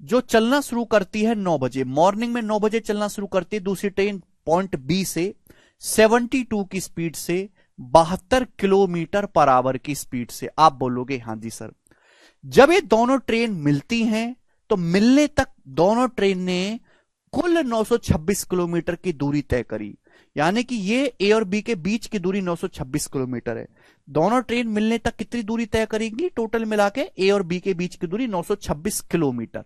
जो चलना शुरू करती है 9 बजे, मॉर्निंग में 9 बजे चलना शुरू करती है दूसरी ट्रेन पॉइंट बी से 72 की स्पीड से 72 किलोमीटर पर आवर की स्पीड से। आप बोलोगे हाँ जी सर। जब ये दोनों ट्रेन मिलती हैं तो मिलने तक दोनों ट्रेन ने कुल 926 किलोमीटर की दूरी तय करी, यानी कि ये ए और बी के बीच की दूरी 926 किलोमीटर है। दोनों ट्रेन मिलने तक कितनी दूरी तय करेंगी? टोटल मिला के ए और बी के बीच की दूरी 926 किलोमीटर।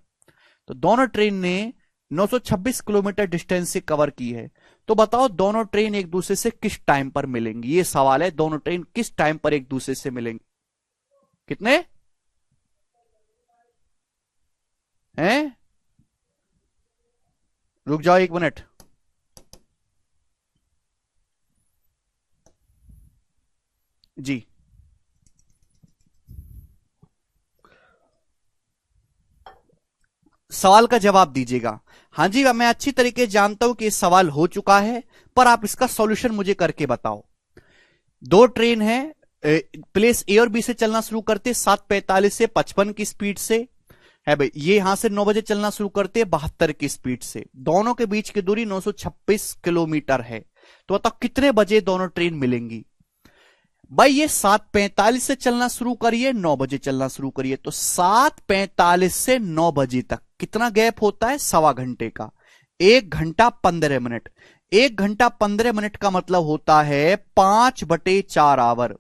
तो दोनों ट्रेन ने 926 किलोमीटर डिस्टेंस से कवर की है। तो बताओ दोनों ट्रेन एक दूसरे से किस टाइम पर मिलेंगी? ये सवाल है, दोनों ट्रेन किस टाइम पर एक दूसरे से मिलेंगी? कितने हैं? रुक जाओ एक मिनट। जी, सवाल का जवाब दीजिएगा। हाँ जी, मैं अच्छी तरीके से जानता हूं कि ये सवाल हो चुका है, पर आप इसका सॉल्यूशन मुझे करके बताओ। दो ट्रेन है, प्लेस ए और बी से चलना शुरू करते 7:45 से 55 की स्पीड से है भाई। ये यहां से 9 बजे चलना शुरू करते हैं 72 की स्पीड से। दोनों के बीच की दूरी 926 किलोमीटर है। तो बताओ कितने बजे दोनों ट्रेन मिलेंगी? भाई ये 7:45 से चलना शुरू करिए, 9 बजे चलना शुरू करिए, तो 7:45 से 9 बजे तक कितना गैप होता है? सवा घंटे का। 1 घंटा 15 मिनट। 1 घंटा 15 मिनट का मतलब होता है 5/4 आवर।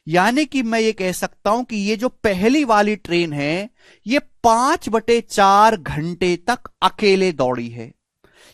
यानी कि मैं ये कह सकता हूं कि ये जो पहली वाली ट्रेन है ये 5/4 घंटे तक अकेले दौड़ी है।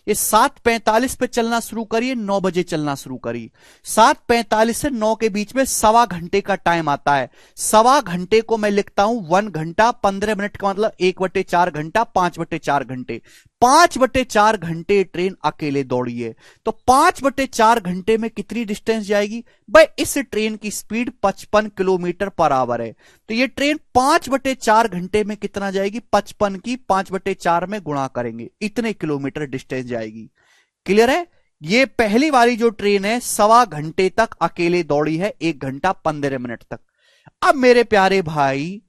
ये 7:45 पे चलना शुरू करिए, 9 बजे चलना शुरू करिए। 7:45 से 9 के बीच में सवा घंटे का टाइम आता है। सवा घंटे को मैं लिखता हूं 1 घंटा 15 मिनट का मतलब 1/4 घंटा, 5/4 घंटे। 5/4 घंटे ट्रेन अकेले दौड़ी है। तो 5/4 घंटे में कितनी डिस्टेंस जाएगी? भाई इस ट्रेन की स्पीड 55 किलोमीटर पर आवर है। तो ये ट्रेन 5/4 घंटे में कितना जाएगी? 55 की 5/4 में गुणा करेंगे, इतने किलोमीटर डिस्टेंस जाएगी। क्लियर है? ये पहली वाली जो ट्रेन है सवा घंटे तक अकेले दौड़ी है, 1 घंटा 15 मिनट तक। अब मेरे प्यारे भाई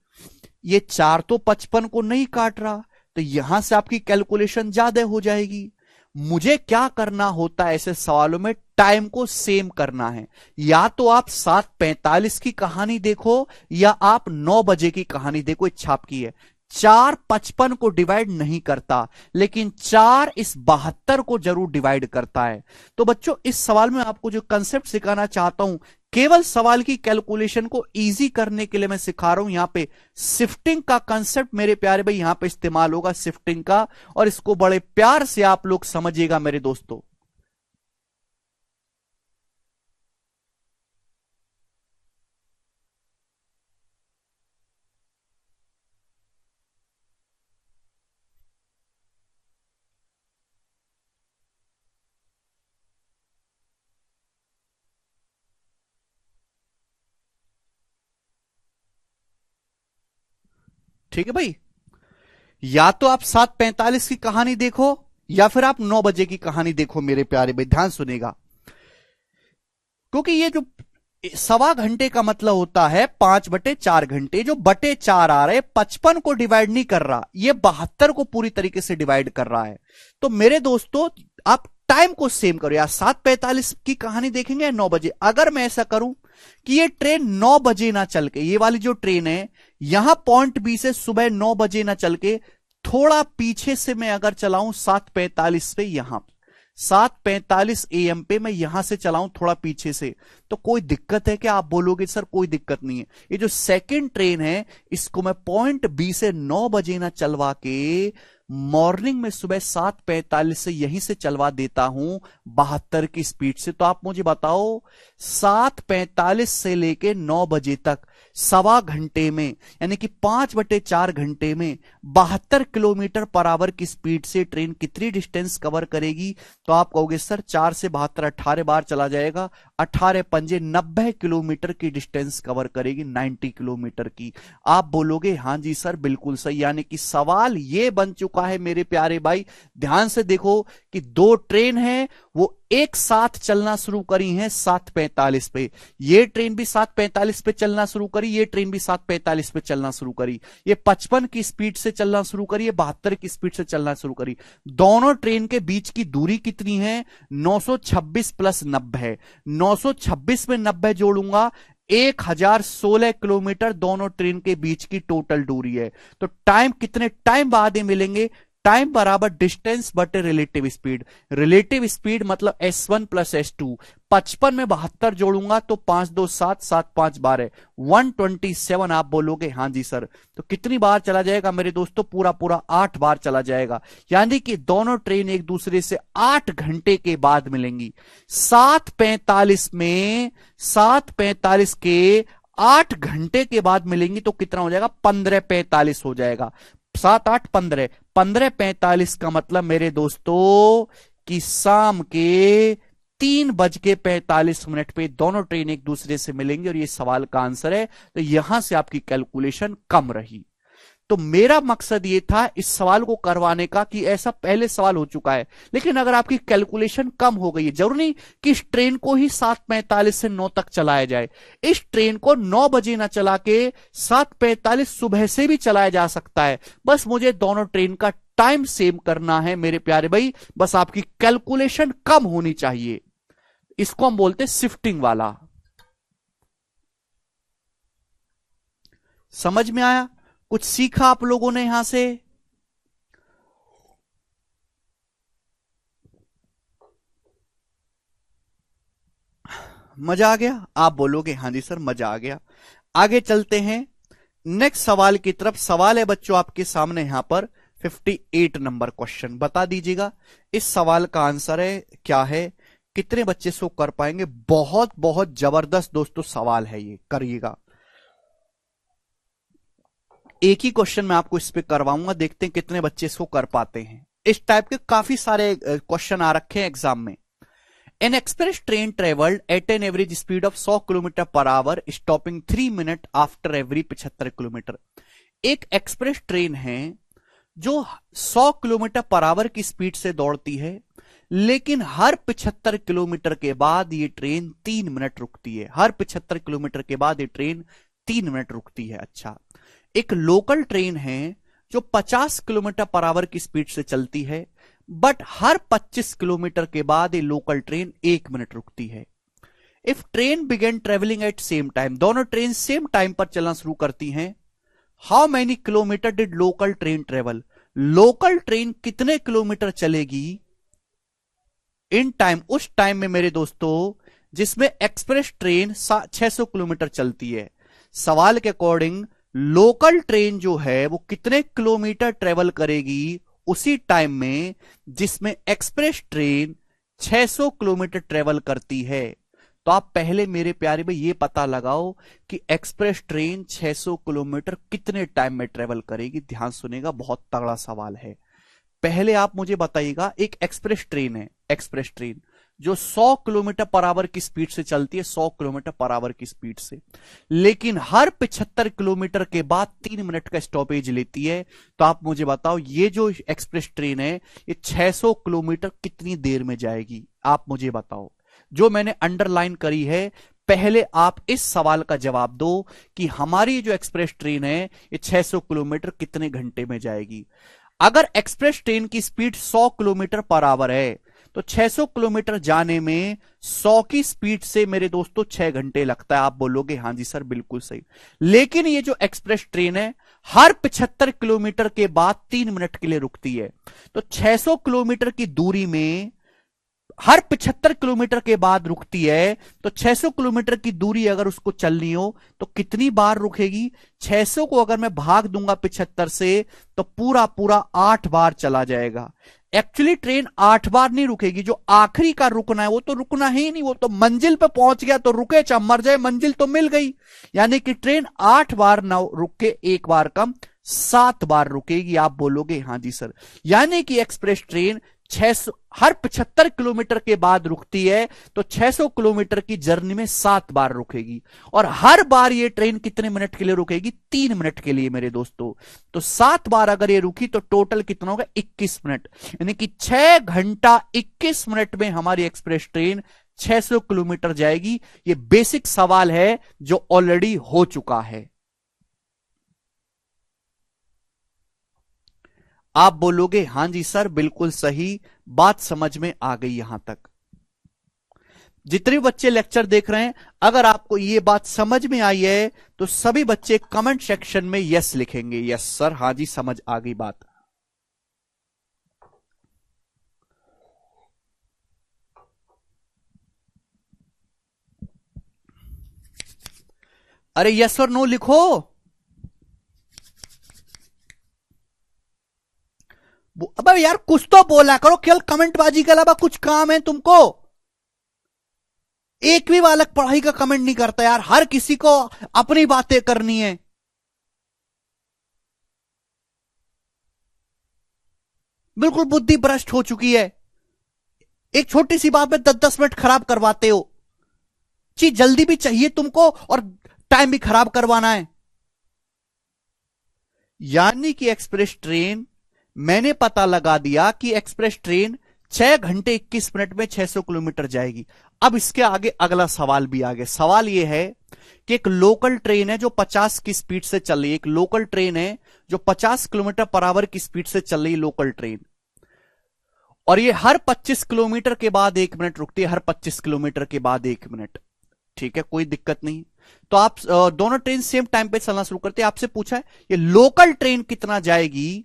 ये 4 तो 55 को नहीं काट रहा, तो यहां से आपकी कैलकुलेशन ज्यादा हो जाएगी। मुझे क्या करना होता है ऐसे सवालों में? टाइम को सेम करना है। या तो आप 7:45 की कहानी देखो या आप 9 बजे की कहानी देखो, इच्छा आपकी है। 4 55 को डिवाइड नहीं करता, लेकिन 4 इस 72 को जरूर डिवाइड करता है। तो बच्चों इस सवाल में आपको जो कंसेप्ट सिखाना चाहता हूं, केवल सवाल की कैलकुलेशन को इजी करने के लिए मैं सिखा रहा हूं। यहां पे शिफ्टिंग का कंसेप्ट मेरे प्यारे भाई यहां पे इस्तेमाल होगा, शिफ्टिंग का, और इसको बड़े प्यार से आप लोग समझिएगा मेरे दोस्तों। ठीक है भाई, या तो आप 7:45 की कहानी देखो या फिर आप 9 बजे की कहानी देखो मेरे प्यारे भाई, ध्यान सुनेगा। क्योंकि ये जो सवा घंटे का मतलब होता है 5/4 घंटे, जो बटे 4 आ रहे 55 को डिवाइड नहीं कर रहा, ये 72 को पूरी तरीके से डिवाइड कर रहा है। तो मेरे दोस्तों आप टाइम को सेम करो, या 7:45 की कहानी देखेंगे या 9 बजे। अगर मैं ऐसा करूं कि ये ट्रेन 9 बजे ना चल के, ये वाली जो ट्रेन है यहां पॉइंट बी से सुबह 9 बजे ना चल के थोड़ा पीछे से मैं अगर चलाऊं 7:45 पे, यहां 7:45 AM पे मैं यहां से चलाऊं थोड़ा पीछे से, तो कोई दिक्कत है क्या? आप बोलोगे सर कोई दिक्कत नहीं है। ये जो सेकंड ट्रेन है इसको मैं पॉइंट बी से 9 बजे ना चलवा के मॉर्निंग में सुबह 7:45 से यहीं से चलवा देता हूं 72 की स्पीड से। तो आप मुझे बताओ 7:45 से लेके 9 बजे तक सवा घंटे में, यानी कि 5/4 घंटे में 72 किलोमीटर पर आवर की स्पीड से ट्रेन कितनी डिस्टेंस कवर करेगी? तो आप कहोगे सर 4 से 72 18 बार चला जाएगा, 18 पंजे 90 किलोमीटर की डिस्टेंस कवर करेगी, 90 किलोमीटर की। आप बोलोगे हां जी सर बिल्कुल सही। यानी कि सवाल यह बन चुका है मेरे प्यारे भाई, ध्यान से देखो कि दो ट्रेन है वो एक साथ चलना शुरू करी हैं 7:45 पे। ये ट्रेन भी 7:45 पे चलना शुरू करी, ये ट्रेन भी 7:45 पे चलना शुरू करी। ये 55 की स्पीड से चलना शुरू करी, ये 72 की स्पीड से चलना शुरू करी। दोनों ट्रेन के बीच की दूरी कितनी है? 926 प्लस 90। 926 में 90 जोड़ूंगा 1016 किलोमीटर दोनों ट्रेन के बीच की टोटल दूरी है। तो टाइम कितने टाइम बाद ही मिलेंगे? टाइम बराबर डिस्टेंस बटे रिलेटिव स्पीड। रिलेटिव स्पीड मतलब S1 प्लस S2। 55 में 72 जोड़ूंगा तो 5 2 7 7 5 12 127। आप बोलोगे हां जी सर। तो कितनी बार चला जाएगा मेरे दोस्तों? पूरा पूरा 8 बार चला जाएगा। यानी कि दोनों ट्रेन एक दूसरे से 8 घंटे के बाद मिलेंगी। 7:45 में 7:45 के 8 घंटे के बाद मिलेंगी तो कितना हो जाएगा? 15:45 हो जाएगा। 7 8 15 15:45 का मतलब मेरे दोस्तों कि शाम के 3:45 पे दोनों ट्रेन एक दूसरे से मिलेंगे और ये सवाल का आंसर है। तो यहां से आपकी कैलकुलेशन कम रही। तो मेरा मकसद ये था इस सवाल को करवाने का कि ऐसा पहले सवाल हो चुका है, लेकिन अगर आपकी कैलकुलेशन कम हो गई है, जरूरी नहीं कि इस ट्रेन को ही 7:45 से 9 तक चलाया जाए। इस ट्रेन को 9 बजे ना चला के 7:45 सुबह से भी चलाया जा सकता है। बस मुझे दोनों ट्रेन का टाइम सेव करना है मेरे प्यारे भाई, बस आपकी कैलकुलेशन कम होनी चाहिए। इसको हम बोलते हैं शिफ्टिंग वाला। समझ में आया? कुछ सीखा आप लोगों ने यहां से? मजा आ गया? आप बोलोगे हां जी सर मजा आ गया। आगे चलते हैं नेक्स्ट सवाल की तरफ। सवाल है बच्चों आपके सामने यहां पर 58 नंबर क्वेश्चन। बता दीजिएगा इस सवाल का आंसर है क्या है, कितने बच्चे इसको कर पाएंगे। बहुत बहुत जबरदस्त दोस्तों सवाल है ये, करिएगा। एक ही क्वेश्चन मैं आपको इस पे करवाऊंगा, देखते हैं कितने बच्चे इसको कर पाते हैं। इस टाइप के काफी सारे क्वेश्चन आ रखे हैं एग्जाम में। An express train travelled at an average speed of 100 kilometre पर hour stopping 3 minute after every 75 kilometre. एक एक्सप्रेस ट्रेन है जो 100 किलोमीटर पर आवर की स्पीड से दौड़ती है, लेकिन हर 75 किलोमीटर के बाद ये ट्रेन 3 मिनट रुकती है। हर 75 किलोमीटर के बाद ये ट्रेन 3 मिनट रुकती है। अच्छा, एक लोकल ट्रेन है जो 50 किलोमीटर पर आवर की स्पीड से चलती है, बट हर 25 किलोमीटर के बाद ये लोकल ट्रेन 1 मिनट रुकती है। If train begin travelling at same time, दोनों ट्रेन सेम टाइम पर चलना शुरू करती हैं, how many kilometre did local train travel? Local train कितने किलोमीटर चलेगी इन टाइम, उस टाइम में मेरे दोस्तों जिसमें एक्सप्रेस ट्रेन 600 किलोमीटर चलती है। सवाल के अकॉर्डिंग लोकल ट्रेन जो है वो कितने किलोमीटर ट्रेवल करेगी उसी टाइम में जिसमें एक्सप्रेस ट्रेन 600 किलोमीटर ट्रेवल करती है। तो आप पहले मेरे प्यारे भाई ये पता लगाओ कि एक्सप्रेस ट्रेन 600 किलोमीटर कितने टाइम में ट्रेवल करेगी। ध्यान सुनेगा, बहुत तगड़ा सवाल है। पहले आप मुझे बताइएगा, एक एक्सप्रेस ट्रेन है, एक्सप्रेस ट्रेन जो 100 किलोमीटर पर आवर की स्पीड से चलती है, 100 किलोमीटर पर आवर की स्पीड से, लेकिन हर 75 किलोमीटर के बाद 3 मिनट का स्टॉपेज लेती है। तो आप मुझे बताओ ये जो एक्सप्रेस ट्रेन है ये 600 किलोमीटर कितनी देर में जाएगी? आप मुझे बताओ, जो मैंने अंडरलाइन करी है, पहले आप इस सवाल का जवाब दो कि हमारी जो एक्सप्रेस ट्रेन है ये 600 किलोमीटर कितने घंटे में जाएगी। अगर एक्सप्रेस ट्रेन की स्पीड 100 किलोमीटर पर आवर है तो 600 किलोमीटर जाने में 100 की स्पीड से मेरे दोस्तों 6 घंटे लगता है। आप बोलोगे हां जी सर बिल्कुल सही, लेकिन ये जो एक्सप्रेस ट्रेन है हर 75 किलोमीटर के बाद 3 मिनट के लिए रुकती है। तो 600 किलोमीटर की दूरी में हर 75 किलोमीटर के बाद रुकती है, तो 600 किलोमीटर की दूरी अगर उसको चलनी हो तो कितनी बार रुकेगी? 600 को अगर मैं भाग दूंगा 75 से तो पूरा पूरा 8 बार चला जाएगा। एक्चुअली ट्रेन 8 बार नहीं रुकेगी, जो आखिरी का रुकना है वो तो रुकना ही नहीं, वो तो मंजिल पे पहुंच गया तो रुके चाहे मर जाए, मंजिल तो मिल गई। यानी कि ट्रेन 8 बार ना रुक के एक बार कम 7 बार रुकेगी। आप बोलोगे हां जी सर, यानी कि एक्सप्रेस ट्रेन 600 हर 75 किलोमीटर के बाद रुकती है, तो 600 किलोमीटर की जर्नी में 7 बार रुकेगी। और हर बार ये ट्रेन कितने मिनट के लिए रुकेगी? 3 मिनट के लिए मेरे दोस्तों। तो 7 बार अगर ये रुकी तो टोटल कितना होगा? 21 मिनट, यानी कि 6 घंटा 21 मिनट में हमारी एक्सप्रेस ट्रेन 600 किलोमीटर जाएगी। ये बेसिक सवाल है जो ऑलरेडी हो चुका है। आप बोलोगे हां जी सर बिल्कुल सही, बात समझ में आ गई। यहां तक जितने बच्चे लेक्चर देख रहे हैं, अगर आपको यह बात समझ में आई है तो सभी बच्चे कमेंट सेक्शन में यस लिखेंगे। यस सर, हां जी समझ आ गई बात। अरे यस और नो लिखो। अबे यार कुछ तो बोला करो, केवल कमेंटबाजी के अलावा कुछ काम है तुमको? एक भी बालक पढ़ाई का कमेंट नहीं करता यार, हर किसी को अपनी बातें करनी है। बिल्कुल बुद्धि भ्रष्ट हो चुकी है। एक छोटी सी बात में 10-10 मिनट खराब करवाते हो। चीज जल्दी भी चाहिए तुमको और टाइम भी खराब करवाना है। यानी कि एक्सप्रेस ट्रेन, मैंने पता लगा दिया कि एक्सप्रेस ट्रेन 6 घंटे 21 मिनट में 600 किलोमीटर जाएगी। अब इसके आगे अगला सवाल भी आ गया। सवाल यह है कि एक लोकल ट्रेन है जो 50 की स्पीड से चल रही है, एक लोकल ट्रेन है जो 50 किलोमीटर पर आवर की स्पीड से चल रही लोकल ट्रेन, और ये हर 25 किलोमीटर के बाद 1 मिनट रुकती है, हर 25 किलोमीटर के बाद 1 मिनट। ठीक है, कोई दिक्कत नहीं। तो आप दोनों ट्रेन सेम टाइम पे चलना शुरू करते हैं। आपसे पूछा है ये लोकल ट्रेन कितना जाएगी।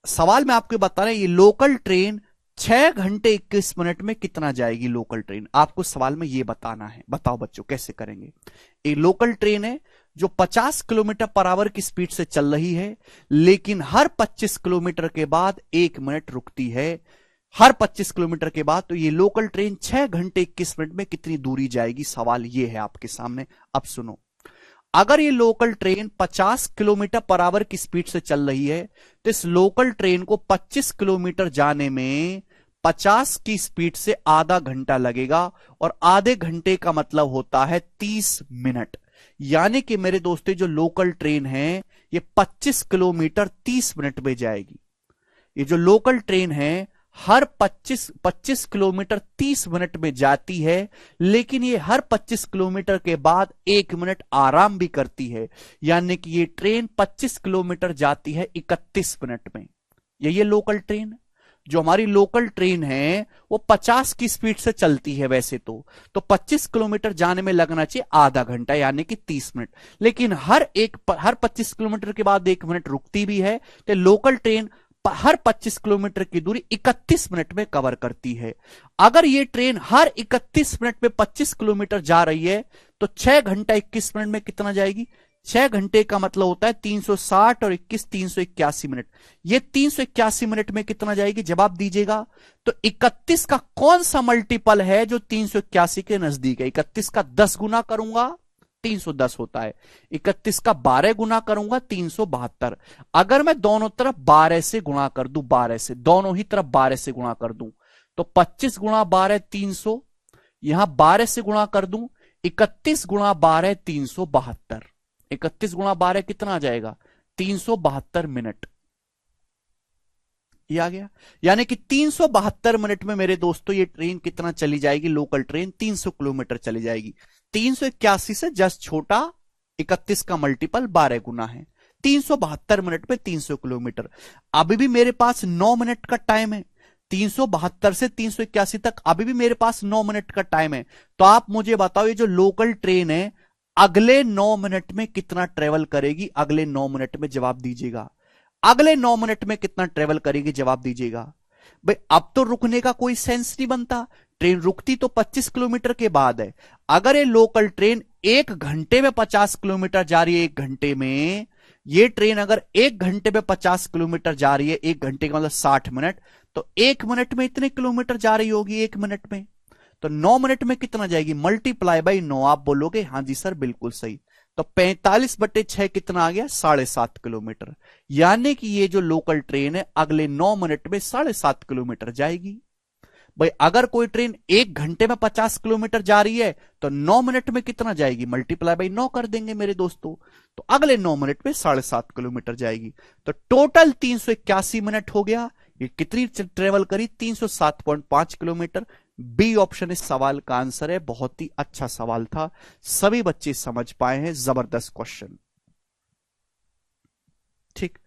सवाल में आपको बता रहे हैं ये लोकल ट्रेन 6 घंटे 21 मिनट में कितना जाएगी लोकल ट्रेन। आपको सवाल में ये बताना है। बताओ बच्चों कैसे करेंगे। एक लोकल ट्रेन है जो 50 किलोमीटर पर आवर की स्पीड से चल रही है, लेकिन हर 25 किलोमीटर के बाद 1 मिनट रुकती है। हर 25 किलोमीटर के बाद तो ये लोकल ट्रेन 6 घंटे 21 मिनट में कितनी दूरी जाएगी। सवाल ये है आपके सामने। अब सुनो, अगर ये local train 50 kilometre per hour की स्पीड से चल रही है तो इस लोकल ट्रेन को 25 किलोमीटर जाने में 50 की स्पीड से आधा घंटा लगेगा, और आधे घंटे का मतलब होता है 30 मिनट। यानी कि मेरे दोस्तों जो लोकल ट्रेन है ये 25 किलोमीटर 30 मिनट में जाएगी। ये जो लोकल ट्रेन है हर 25 किलोमीटर 30 मिनट में जाती है, लेकिन ये हर 25 किलोमीटर के बाद 1 मिनट आराम भी करती है। यानी कि ये ट्रेन 25 किलोमीटर जाती है 31 मिनट में। ये लोकल ट्रेन, जो हमारी लोकल ट्रेन है वो 50 की स्पीड से चलती है वैसे तो 25 किलोमीटर जाने में लगना चाहिए आधा घंटा, यानी कि 30 मिनट, लेकिन हर 25 किलोमीटर के बाद 1 मिनट रुकती भी है। तो लोकल ट्रेन हर 25 किलोमीटर की दूरी 31 मिनट में कवर करती है। अगर ये ट्रेन हर 31 मिनट में 25 किलोमीटर जा रही है तो 6 घंटा 21 मिनट में कितना जाएगी? 6 घंटे का मतलब होता है 360 और 21 381 मिनट। ये 381 मिनट में कितना जाएगी? जवाब दीजिएगा। तो 31 का कौन सा मल्टीपल है जो 381 के नजदीक है? 31 का 10 गुना करूंगा 310 होता है। 31 का 12 गुना करूंगा 372। अगर मैं दोनों तरफ 12 से गुणा कर दूं, 12 से दोनों ही तरफ 12 से गुणा कर दूं तो 25 गुणा 12 300, यहां 12 से गुणा कर दूं, 31 गुणा 12 372, 31 गुणा 12 कितना आ जाएगा 372 मिनट, ये आ गया। यानी कि 372 मिनट में मेरे दोस्तों ये ट्रेन कितना चली जाएगी, लोकल ट्रेन 300 किलोमीटर चली जाएगी। 381 से जस्ट छोटा 31 का मल्टीपल 12 गुना है, 372 मिनट में 300 किलोमीटर। अभी भी मेरे पास 9 मिनट का टाइम है, 372 से 381 तक अभी भी मेरे पास 9 मिनट का टाइम है। तो आप मुझे बताओ ये जो लोकल ट्रेन है अगले 9 मिनट में कितना ट्रेवल करेगी, अगले 9 मिनट में जवाब दीजिएगा, अगले 9 मिनट में कितना ट्रेवल करेगी, जवाब दीजिएगा। भाई अब तो रुकने का कोई सेंस नहीं बनता, ट्रेन रुकती तो 25 किलोमीटर के बाद है। अगर ये लोकल ट्रेन 1 घंटे में 50 किलोमीटर जा रही है, 1 घंटे में ये ट्रेन अगर 1 घंटे में 50 किलोमीटर जा रही है, 1 घंटे का मतलब 60 मिनट, तो 1 मिनट में इतने किलोमीटर जा रही होगी 1 मिनट में, तो 9 मिनट में कितना जाएगी, मल्टीप्लाई बाई 9। आप बोलोगे हां जी सर बिल्कुल सही, तो 45/6 कितना आ गया 7.5 किलोमीटर। यानी कि ये जो लोकल ट्रेन है अगले 9 मिनट में 7.5 किलोमीटर जाएगी। भाई अगर कोई ट्रेन 1 घंटे में 50 किलोमीटर जा रही है तो 9 मिनट में कितना जाएगी, मल्टीप्लाई बाई 9 कर देंगे मेरे दोस्तों, तो अगले 9 मिनट में 7.5 किलोमीटर जाएगी। तो टोटल 381 मिनट हो गया। ये कितनी ट्रेवल करी, 307.5 किलोमीटर। बी ऑप्शन इस सवाल का आंसर है। बहुत ही अच्छा सवाल था, सभी बच्चे समझ पाए हैं, जबरदस्त क्वेश्चन। ठीक,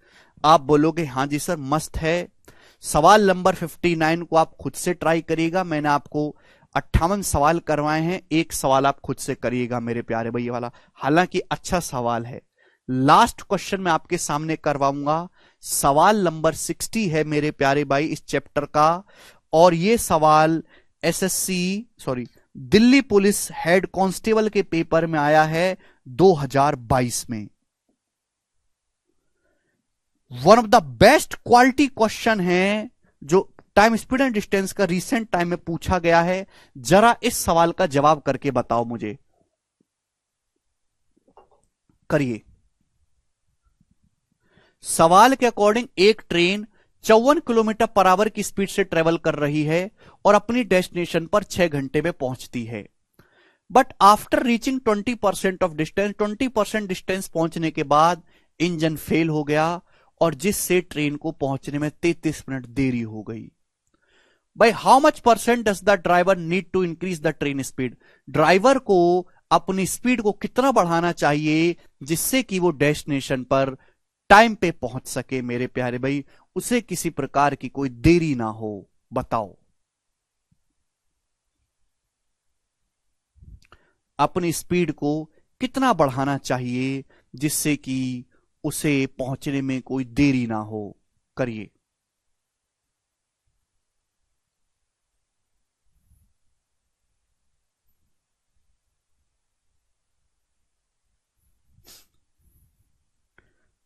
आप बोलोगे हां जी सर मस्त है। सवाल नंबर 59 को आप खुद से ट्राई करिएगा, मैंने आपको 58 सवाल करवाए हैं, एक सवाल आप खुद से करिएगा मेरे प्यारे भैया वाला, हालांकि अच्छा सवाल है। लास्ट क्वेश्चन मैं आपके सामने करवाऊंगा, सवाल नंबर 60 है मेरे प्यारे भाई इस चैप्टर का, और यह सवाल दिल्ली पुलिस हेड कांस्टेबल के पेपर में आया है 2022 में। One of the best quality question है जो टाइम स्पीड एंड डिस्टेंस का रिसेंट टाइम में पूछा गया है। जरा इस सवाल का जवाब करके बताओ मुझे, करिए। सवाल के अकॉर्डिंग एक ट्रेन 54 किलोमीटर पर आवर की स्पीड से ट्रेवल कर रही है और अपनी डेस्टिनेशन पर 6 घंटे में पहुंचती है, but after reaching 20% of distance, 20% distance पहुंचने के बाद इंजन फेल हो गया और जिससे ट्रेन को पहुंचने में 33 मिनट देरी हो गई। भाई how much percent does the driver need to increase the train speed, driver को अपनी स्पीड को कितना बढ़ाना चाहिए जिससे कि वो डेस्टिनेशन पर टाइम पे पहुंच सके मेरे प्यारे भाई, उसे किसी प्रकार की कोई देरी ना हो, बताओ। अपनी स्पीड को कितना बढ़ाना चाहिए जिससे कि उसे पहुंचने में कोई देरी ना हो, करिए।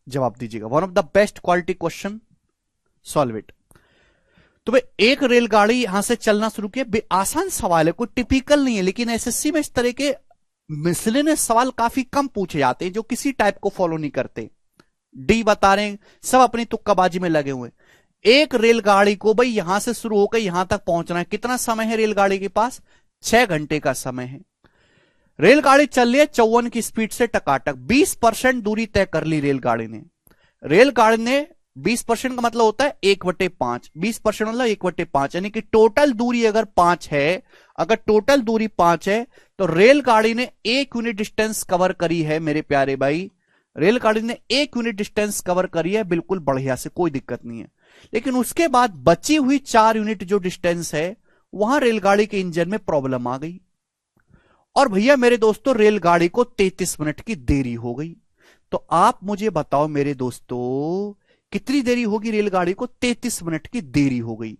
जवाब दीजिएगा। One of the best quality question, solve it. तो भाई एक रेलगाड़ी यहां से चलना शुरू किया, आसान सवाल है, कोई टिपिकल नहीं है, लेकिन एसएससी में इस तरह के मिसलेनियस सवाल काफी कम पूछे जाते हैं जो किसी टाइप को फॉलो नहीं करते। डी बता रहे हैं, सब अपनी तुक्काबाजी में लगे हुए। एक रेलगाड़ी को भाई यहां से शुरू होकर यहां तक पहुंचना है, कितना समय है रेलगाड़ी के पास, 6 घंटे का समय है। रेलगाड़ी चल रही है 54 की स्पीड से टकाटक, 20% दूरी तय कर ली रेलगाड़ी ने। रेलगाड़ी ने 20% का मतलब होता है 1/5, 20% मतलब 1/5, यानी कि टोटल दूरी अगर 5 है, अगर टोटल दूरी 5 है तो रेलगाड़ी ने 1 यूनिट डिस्टेंस कवर करी है मेरे प्यारे भाई, रेलगाड़ी ने 1 यूनिट डिस्टेंस कवर करी है, बिल्कुल बढ़िया से, कोई दिक्कत नहीं है। लेकिन उसके बाद बची हुई 4 यूनिट जो डिस्टेंस है वहां रेलगाड़ी के इंजन में प्रॉब्लम आ गई और भैया मेरे दोस्तों रेलगाड़ी को 33 मिनट की देरी हो गई। तो आप मुझे बताओ मेरे दोस्तों कितनी देरी होगी रेलगाड़ी को, 33 मिनट की देरी हो गई।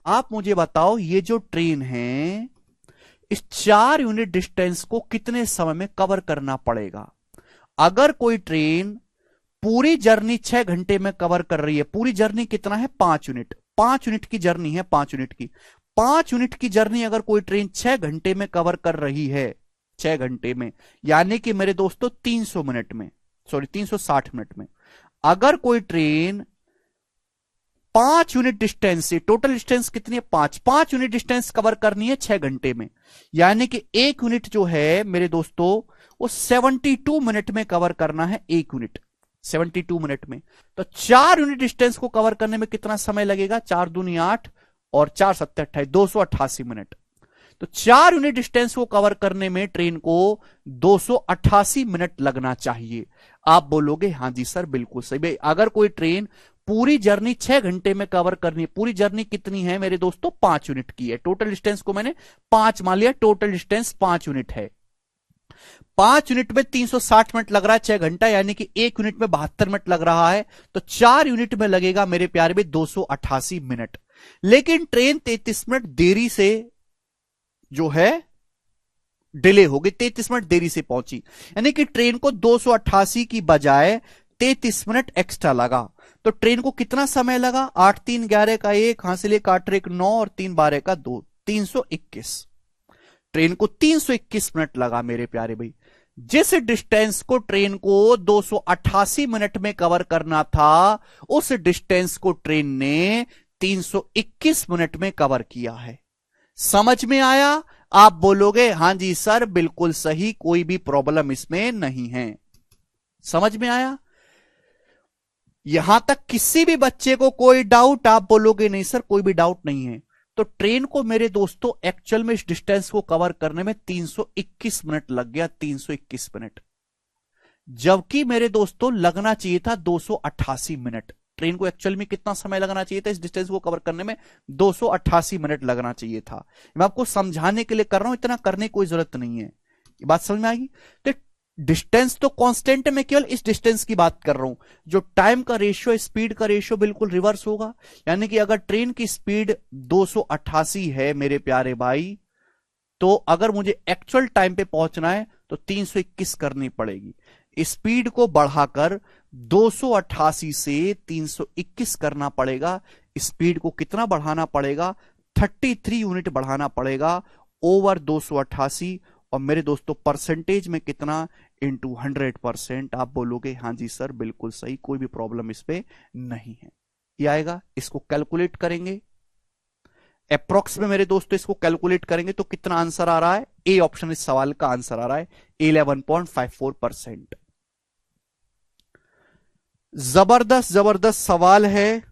आप मुझे बताओ ये जो ट्रेन है इस 4 यूनिट डिस्टेंस को कितने समय में कवर करना पड़ेगा। अगर कोई ट्रेन पूरी जर्नी 6 घंटे में कवर कर रही है, पूरी जर्नी कितना है 5 यूनिट, 5 यूनिट की जर्नी है, 5 यूनिट की, 5 यूनिट की जर्नी अगर कोई ट्रेन 6 घंटे में कवर कर रही है, 6 घंटे में, यानी कि मेरे दोस्तों 300 मिनट में, सॉरी 360 मिनट में। अगर कोई ट्रेन 5 यूनिट डिस्टेंस से, टोटल डिस्टेंस कितनी है 5 यूनिट डिस्टेंस कवर करनी है 6 घंटे में, यानी कि 1 यूनिट जो है मेरे दोस्तों वो 72 मिनट में कवर करना है, 1 यूनिट 72 मिनट में। तो 4 यूनिट डिस्टेंस को कवर करने में कितना समय लगेगा, 4 दूनी 8 और 4 सत्ते 28, 288 मिनट। तो 4 यूनिट डिस्टेंस को कवर करने में ट्रेन को 288 मिनट लगना चाहिए। आप बोलोगे हां जी सर बिल्कुल सही। भाई अगर कोई ट्रेन पूरी जर्नी 6 घंटे में कवर करनी है, पूरी जर्नी कितनी है मेरे दोस्तों 5 यूनिट की है, टोटल डिस्टेंस को मैंने 5 मान लिया, टोटल डिस्टेंस 5 यूनिट है। 5 यूनिट में 360 मिनट लग रहा है 6 घंटा, यानी कि 1 यूनिट में 72 मिनट लग रहा है, तो 4 यूनिट में लगेगा मेरे प्यारे में 288 मिनट। लेकिन ट्रेन 33 मिनट देरी से जो है डिले हो गई, 33 मिनट देरी से पहुंची, यानी कि ट्रेन को 288 की बजाय 33 मिनट एक्स्ट्रा लगा। तो ट्रेन को कितना समय लगा, 8 3 11 का 1, हासिल काट 1 9 और 3 12 का 2, 321। ट्रेन को 321 मिनट लगा मेरे प्यारे भाई। जिस डिस्टेंस को ट्रेन को 288 मिनट में कवर करना था, उस डिस्टेंस को ट्रेन ने 321 मिनट में कवर किया है। समझ में आया? आप बोलोगे हां जी सर बिल्कुल सही, कोई भी प्रॉब्लम इसमें नहीं है। समझ में आया? यहां तक किसी भी बच्चे को कोई डाउट? आप बोलोगे नहीं सर कोई भी डाउट नहीं है। तो ट्रेन को मेरे दोस्तों एक्चुअल में इस डिस्टेंस को कवर करने में 321 मिनट लग गया, 321 मिनट, जबकि मेरे दोस्तों लगना चाहिए था 288 मिनट। ट्रेन को एक्चुअल में कितना समय लगना चाहिए था इस डिस्टेंस को कवर करने में, 288 मिनट लगना चाहिए था। मैं आपको समझाने के लिए कर रहा हूं, इतना करने की कोई जरूरत नहीं है। ये बात समझ में आएगी? तो डिस्टेंस तो कांस्टेंट है, मैं केवल इस डिस्टेंस की बात कर रहा हूं। जो टाइम का रेशियो, स्पीड का रेशियो बिल्कुल रिवर्स होगा, यानी कि अगर ट्रेन की स्पीड 288 है मेरे प्यारे भाई, तो अगर मुझे एक्चुअल टाइम पे पहुंचना है तो 321 करनी पड़ेगी। स्पीड को बढ़ाकर 288 से 321 करना पड़ेगा। स्पीड को कितना बढ़ाना पड़ेगा, 33 यूनिट बढ़ाना पड़ेगा ओवर 288। और मेरे दोस्तों परसेंटेज में कितना, इंटू 100%। आप बोलोगे हां जी सर बिल्कुल सही, कोई भी प्रॉब्लम इस पे नहीं है। ये आएगा, इसको कैलकुलेट करेंगे अप्रोक्स में मेरे दोस्तों, इसको कैलकुलेट करेंगे तो कितना आंसर आ रहा है, ए ऑप्शन इस सवाल का आंसर आ रहा है 11.54%। जबरदस्त जबरदस्त सवाल है।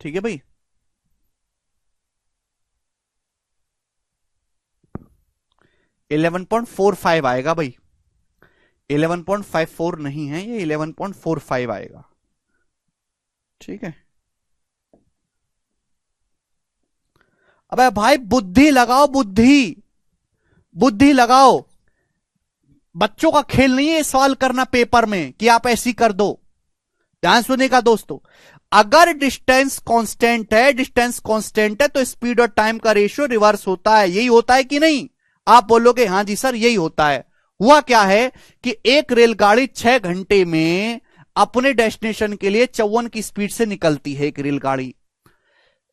ठीक है भाई, $11.45 आएगा भाई, 11.54 नहीं है ये, 11.45 आएगा। ठीक है, अबे भाई बुद्धि लगाओ, बुद्धि बुद्धि लगाओ। बच्चों का खेल नहीं है सवाल करना पेपर में कि आप ऐसी कर दो। ध्यान सुनेगा दोस्तों, अगर डिस्टेंस कांस्टेंट है, डिस्टेंस कांस्टेंट है तो स्पीड और टाइम का रेशियो रिवर्स होता है। यही होता है कि नहीं? आप बोलोगे हां जी सर यही होता है। हुआ क्या है कि एक रेलगाड़ी 6 घंटे में अपने डेस्टिनेशन के लिए 54 की स्पीड से निकलती है।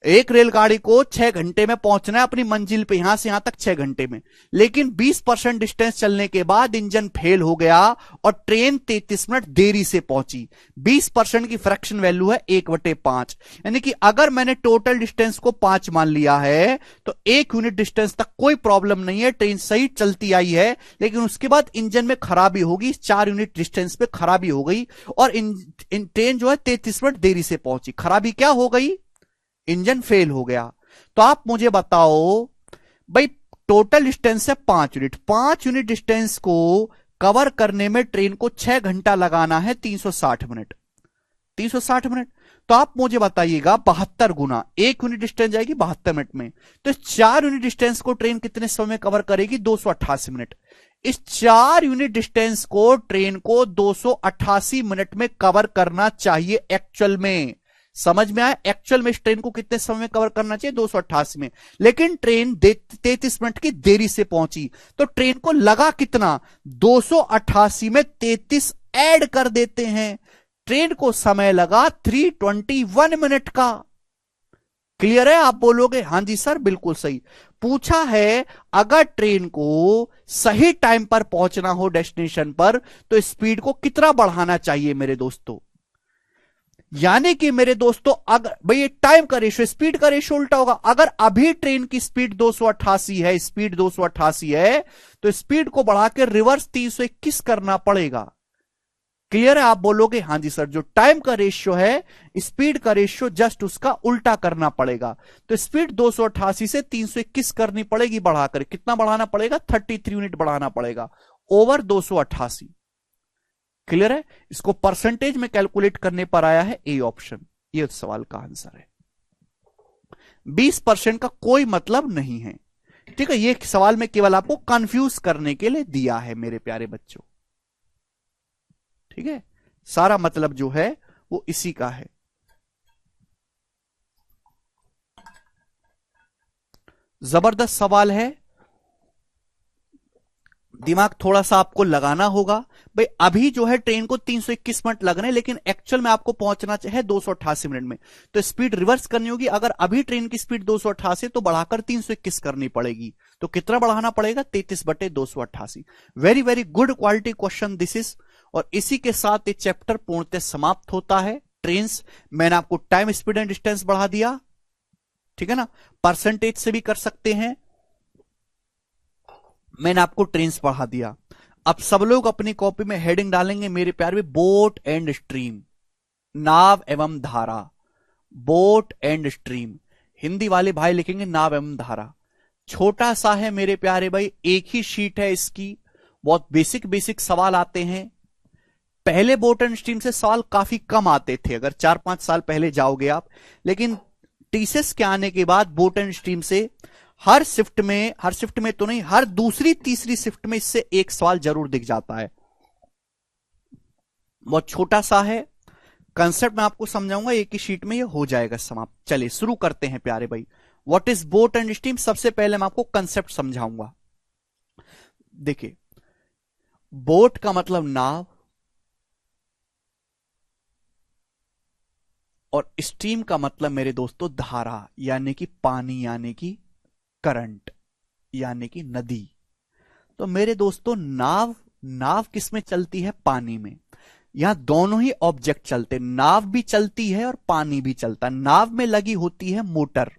एक रेलगाड़ी को 6 घंटे में पहुंचना है अपनी मंजिल पे, यहां से यहां तक 6 घंटे में, लेकिन 20% डिस्टेंस चलने के बाद इंजन फेल हो गया और ट्रेन 33 मिनट देरी से पहुंची। 20% की फ्रैक्शन वैल्यू है 1/5, यानी कि अगर मैंने टोटल डिस्टेंस को 5 मान लिया है तो 1 यूनिट डिस्टेंस तक कोई प्रॉब्लम नहीं है, ट्रेन सही चलती आई है। लेकिन उसके बाद इंजन में खराबी होगी, 4 यूनिट डिस्टेंस पे खराबी हो गई और ट्रेन जो है 33 मिनट देरी से पहुंची। खराबी क्या हो गई? इंजन फेल हो गया। तो आप मुझे बताओ भाई, टोटल डिस्टेंस है 5 यूनिट, 5 यूनिट डिस्टेंस को कवर करने में ट्रेन को 6 घंटा लगाना है, 360 मिनट। 360 मिनट, तो आप मुझे बताइएगा 72 गुना 1 यूनिट डिस्टेंस जाएगी 72 मिनट में, तो इस 4 यूनिट डिस्टेंस को ट्रेन कितने समय में कवर करेगी? 288 मिनट। इस 4 यूनिट डिस्टेंस को ट्रेन को 288 मिनट में कवर करना चाहिए एक्चुअल में। समझ में आया? एक्चुअल में इस ट्रेन को कितने समय में कवर करना चाहिए? 288 में, लेकिन ट्रेन 33 मिनट की देरी से पहुंची। तो ट्रेन को लगा कितना? 288 में 33 ऐड कर देते हैं, ट्रेन को समय लगा 321 मिनट का। क्लियर है? आप बोलोगे हां जी सर बिल्कुल सही। पूछा है अगर ट्रेन को सही टाइम पर पहुंचना हो डेस्टिनेशन पर तो स्पीड को कितना बढ़ाना चाहिए मेरे दोस्तों। यानी कि मेरे दोस्तों अगर भाई ये टाइम का रेशियो स्पीड का रेशियो उल्टा होगा। अगर अभी ट्रेन की स्पीड 288 है, स्पीड 288 है, तो स्पीड को बढ़ा के रिवर्स 321 करना पड़ेगा। क्लियर है? आप बोलोगे हां जी सर, जो टाइम का रेशियो है स्पीड का रेशियो जस्ट उसका उल्टा करना पड़ेगा। तो स्पीड 288 से 321 करनी पड़ेगी बढ़ाकर। कितना बढ़ाना पड़ेगा? 33 यूनिट बढ़ाना पड़ेगा ओवर 288। क्लियर है? इसको परसेंटेज में कैलकुलेट करने पर आया है ए ऑप्शन। ये सवाल का आंसर है। 20% का कोई मतलब नहीं है। ठीक है, ये सवाल में केवल आपको कंफ्यूज करने के लिए दिया है मेरे प्यारे बच्चों। ठीक है, सारा मतलब जो है वो इसी का है। जबरदस्त सवाल है, दिमाग थोड़ा सा आपको लगाना होगा। भाई अभी जो है ट्रेन को 321 मिनट लग रहे हैं, लेकिन एक्चुअल में आपको पहुंचना है 288 मिनट में, तो स्पीड रिवर्स करनी होगी। अगर अभी ट्रेन की स्पीड 288 तो बढ़ाकर 321 करनी पड़ेगी। तो कितना बढ़ाना पड़ेगा? 33/288। Very very good quality question this is. और इसी के साथ ये चैप्टर पूर्णतः समाप्त होता है। ट्रेन्स, मैंने आपको टाइम, स्पीड एंड डिस्टेंस बढ़ा दिया। ठीक है ना, परसेंटेज से भी कर सकते हैं। मैंने आपको ट्रेन्स पढ़ा दिया। अब सब लोग अपनी कॉपी में हेडिंग डालेंगे मेरे प्यारे, बोट एंड स्ट्रीम, नाव एवं धारा। बोट एंड स्ट्रीम, हिंदी वाले भाई लिखेंगे नाव एवं धारा। छोटा सा है मेरे प्यारे भाई, एक ही शीट है इसकी, बहुत बेसिक बेसिक सवाल आते हैं। पहले बोट एंड स्ट्रीम से सवाल काफी कम आते थे, अगर 4-5 साल पहले जाओगे आप, लेकिन टीसीएस के आने के बाद बोट एंड स्ट्रीम से हर शिफ्ट में तो नहीं, हर दूसरी तीसरी शिफ्ट में इससे एक सवाल जरूर दिख जाता है। बहुत छोटा सा है, कंसेप्ट मैं आपको समझाऊंगा, एक ही शीट में ये हो जाएगा समाप्त। चलिए शुरू करते हैं प्यारे भाई। What is boat and stream? सबसे पहले मैं आपको कंसेप्ट समझाऊंगा। देखिए, बोट का मतलब नाव और स्ट्रीम का मतलब मेरे दोस्तों धारा, यानी कि पानी, यानी कि करंट, यानी कि नदी। तो मेरे दोस्तों नाव किस में चलती है? पानी में। यहां दोनों ही ऑब्जेक्ट चलते, नाव भी चलती है और पानी भी चलता है। नाव में लगी होती है मोटर,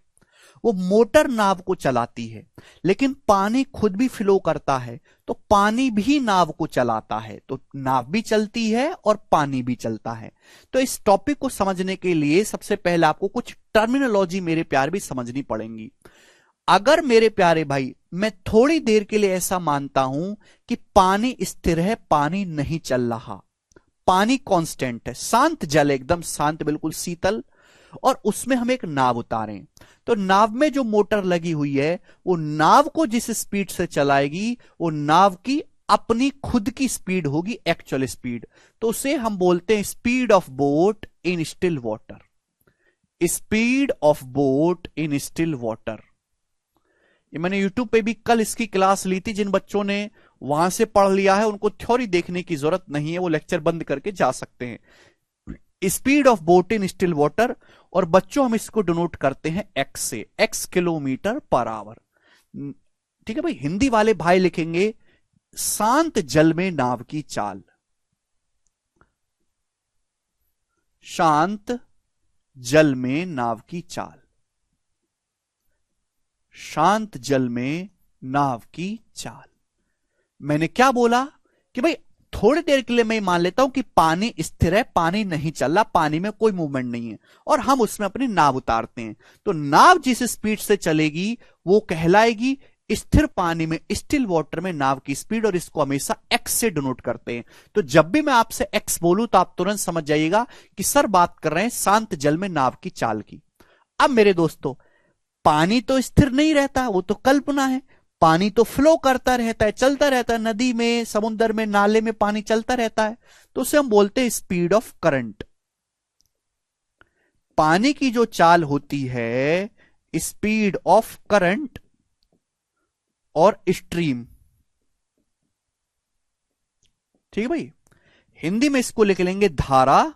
वो मोटर नाव को चलाती है, लेकिन पानी खुद भी फ्लो करता है, तो पानी भी नाव को चलाता है। तो नाव भी चलती है और पानी भी चलता है। तो इस टॉपिक को समझने के लिए सबसे पहले आपको कुछ टर्मिनोलॉजी मेरे प्यार भी समझनी पड़ेंगी। अगर मेरे प्यारे भाई मैं थोड़ी देर के लिए ऐसा मानता हूं कि पानी स्थिर है, पानी नहीं चल रहा, पानी कांस्टेंट है, शांत जल, एकदम शांत, बिल्कुल शीतल, और उसमें हम एक नाव उतारें, तो नाव में जो मोटर लगी हुई है वो नाव को जिस स्पीड से चलाएगी वो नाव की अपनी खुद की स्पीड होगी, एक्चुअल स्पीड। तो उसे हम बोलते हैं speed of boat in still water. Speed of boat in still water, ये मैंने यूट्यूब पे भी कल इसकी क्लास ली थी। जिन बच्चों ने वहां से पढ़ लिया है उनको थ्योरी देखने की जरूरत नहीं है, वो लेक्चर बंद करके जा सकते हैं। Speed of boat in still water, और बच्चों हम इसको डिनोट करते हैं एक्स से, एक्स किलोमीटर पर आवर। ठीक है भाई, हिंदी वाले भाई लिखेंगे शांत जल में नाव की चाल, शांत जल में नाव की चाल, शांत जल में नाव की चाल। मैंने क्या बोला कि भाई थोड़ी देर के लिए मैं मान लेता हूं कि पानी स्थिर है, पानी नहीं चल रहा, पानी में कोई मूवमेंट नहीं है, और हम उसमें अपनी नाव उतारते हैं। तो नाव जिस स्पीड से चलेगी वो कहलाएगी स्थिर पानी में, स्टिल वाटर में नाव की स्पीड, और इसको हमेशा एक्स से डिनोट करते हैं। तो जब भी मैं आपसे एक्स बोलूं तो आप तुरंत समझ जाइएगा कि सर बात कर रहे हैं शांत जल में नाव की चाल की। अब मेरे दोस्तों, पानी तो स्थिर नहीं रहता, वो तो कल्पना है। पानी तो फ्लो करता रहता है, चलता रहता है, नदी में, समुद्र में, नाले में पानी चलता रहता है, तो उसे हम बोलते हैं स्पीड ऑफ करंट। पानी की जो चाल होती है स्पीड ऑफ करंट और स्ट्रीम। ठीक है भाई, हिंदी में इसको लिख लेंगे धारा,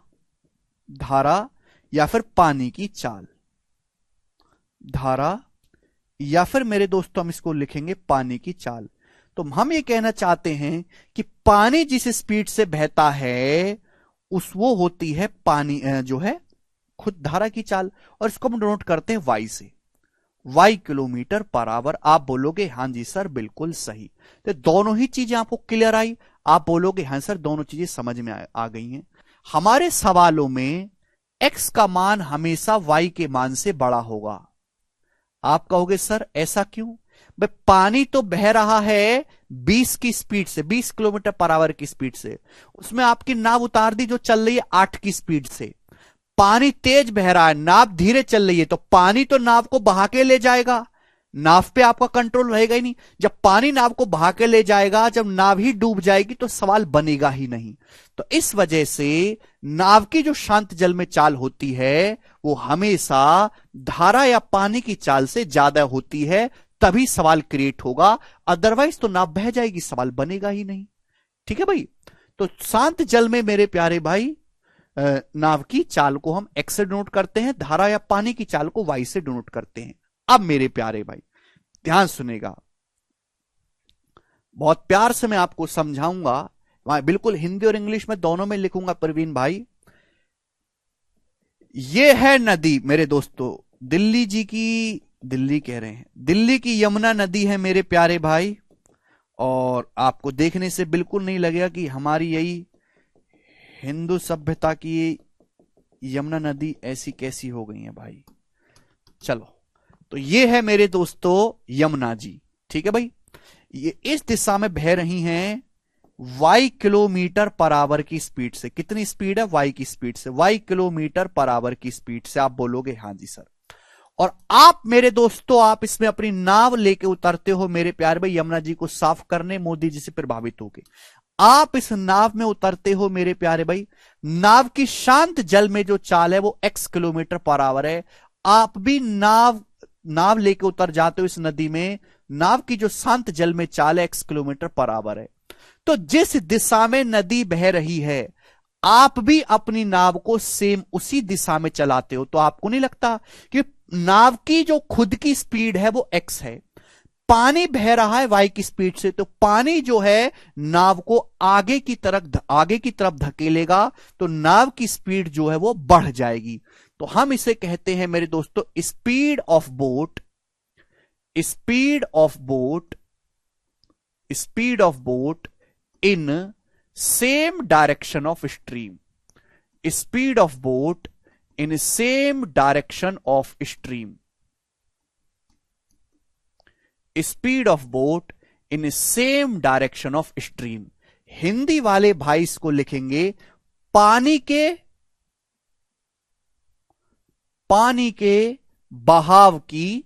धारा या फिर पानी की चाल, धारा या फिर मेरे दोस्तों हम इसको लिखेंगे पानी की चाल। तो हम ये कहना चाहते हैं कि पानी जिस स्पीड से बहता है वो होती है पानी जो है खुद धारा की चाल, और इसको हम डिनोट करते हैं वाई से, वाई किलोमीटर पर आवर। आप बोलोगे हां जी सर बिल्कुल सही। तो दोनों ही चीजें आपको क्लियर आई, आप बोलोगे हां सर दोनों चीजें समझ में आ गई हैं। हमारे सवालों में x का मान हमेशा y के मान से बड़ा होगा। आप कहोगे सर ऐसा क्यों? भाई पानी तो बह रहा है 20 की स्पीड से, 20 किलोमीटर पर आवर की स्पीड से, उसमें आपकी नाव उतार दी जो चल रही है 8 की स्पीड से। पानी तेज बह रहा है, नाव धीरे चल रही है, तो पानी तो नाव को बहा के ले जाएगा, नाव पे आपका कंट्रोल रहेगा ही नहीं। जब पानी नाव को बहा के ले जाएगा, जब नाव ही डूब जाएगी तो सवाल बनेगा ही नहीं। तो इस वजह से नाव की जो शांत जल में चाल होती है वो हमेशा धारा या पानी की चाल से ज्यादा होती है, तभी सवाल क्रिएट होगा, अदरवाइज तो नाव बह जाएगी, सवाल बनेगा ही नहीं। ठीक है भाई, तो शांत जल में मेरे प्यारे भाई नाव की चाल को हम x से डिनोट करते हैं, धारा या पानी की चाल को y से डिनोट करते हैं। अब मेरे प्यारे भाई ध्यान सुनेगा, बहुत प्यार से मैं आपको समझाऊंगा, बिल्कुल हिंदी और इंग्लिश में दोनों में लिखूंगा प्रवीण भाई। ये है नदी मेरे दोस्तों, दिल्ली जी की, दिल्ली कह रहे हैं, दिल्ली की यमुना नदी है मेरे प्यारे भाई। और आपको देखने से बिल्कुल नहीं लगेगा कि हमारी यही हिंदू सभ्यता की यमुना नदी ऐसी कैसी हो गई है भाई। चलो, तो ये है मेरे दोस्तों यमुना जी। ठीक है भाई, ये इस दिशा में बह रही हैं y किलोमीटर पर आवर की स्पीड से। कितनी स्पीड है? y की स्पीड से, y किलोमीटर पर आवर की स्पीड से। आप बोलोगे हां जी सर। और आप मेरे दोस्तों, आप इसमें अपनी नाव लेके उतरते हो मेरे प्यारे भाई यमुना जी को साफ करने, मोदी जी से प्रभावित होके आप इस नाव में उतरते हो मेरे प्यारे भाई। नाव की शांत जल में जो चाल है वो x किलोमीटर पर आवर है। आप भी नाव लेके उतर जाते हो इस नदी में, नाव की जो शांत जल में चाल है x किलोमीटर पर आवर है। तो जिस दिशा में नदी बह रही है आप भी अपनी नाव को सेम उसी दिशा में चलाते हो। तो आपको नहीं लगता कि नाव की जो खुद की स्पीड है वो x है, पानी बह रहा है y की स्पीड से, तो पानी जो है नाव को आगे की तरफ धकेलेगा, तो नाव की स्पीड जो है वो बढ़ जाएगी। तो हम इसे कहते हैं मेरे दोस्तों speed of boat, speed of boat, speed of boat in same direction of stream, speed of boat in same direction of stream, speed of boat in same direction of stream. Hindi वाले भाई इसको लिखेंगे पानी के बहाव की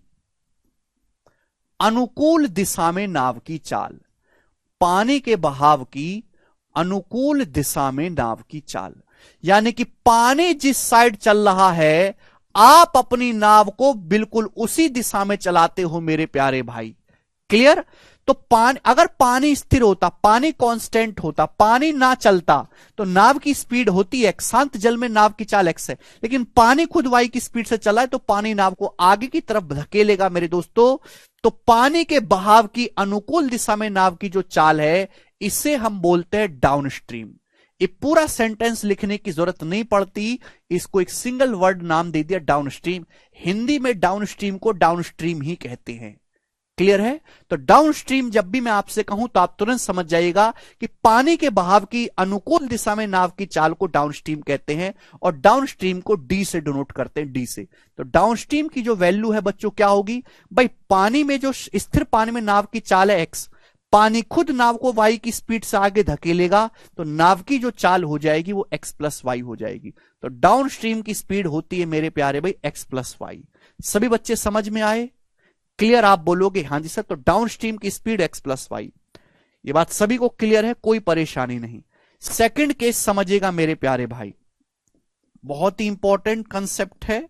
अनुकूल दिशा में नाव की चाल, पानी के बहाव की अनुकूल दिशा में नाव की चाल। यानी कि पानी जिस साइड चल रहा है आप अपनी नाव को बिल्कुल उसी दिशा में चलाते हो मेरे प्यारे भाई। क्लियर? तो अगर पानी स्थिर होता, पानी कांस्टेंट होता, पानी ना चलता, तो नाव की स्पीड होती है x, शांत जल में नाव की चाल x है, लेकिन पानी खुद y की स्पीड से चला है तो पानी नाव को आगे की तरफ धकेलेगा मेरे दोस्तों। तो पानी के बहाव की अनुकूल दिशा में नाव की जो चाल है इसे हम बोलते हैं डाउन स्ट्रीम। ये पूरा सेंटेंस लिखने की जरूरत नहीं पड़ती, इसको एक सिंगल वर्ड नाम दे दिया डाउन स्ट्रीम। हिंदी में डाउन स्ट्रीम को डाउन स्ट्रीम ही कहते हैं। क्लियर है? तो डाउन स्ट्रीम जब भी मैं आपसे कहूं तो आप तुरंत समझ जाइएगा कि पानी के बहाव की अनुकूल दिशा में नाव की चाल को डाउन स्ट्रीम कहते हैं, और डाउन स्ट्रीम को डी से डिनोट करते हैं, डी से। तो डाउन स्ट्रीम की जो वैल्यू है बच्चों क्या होगी भाई, पानी में जो स्थिर पानी में नाव की चाल है एक्स, पानी खुद नाव को वाई की स्पीड से आगे धकेलेगा, तो नाव की जो चाल हो जाएगी वो एक्स प्लस वाई हो जाएगी। तो डाउन स्ट्रीम की स्पीड होती है मेरे प्यारे भाई एक्स प्लस वाई। सभी बच्चे समझ में आए? क्लियर? आप बोलोगे हां जी सर। तो डाउन स्ट्रीम की स्पीड एक्स प्लस वाई, ये बात सभी को क्लियर है, कोई परेशानी नहीं। सेकंड केस समझिएगा मेरे प्यारे भाई, बहुत ही इंपॉर्टेंट कंसेप्ट है।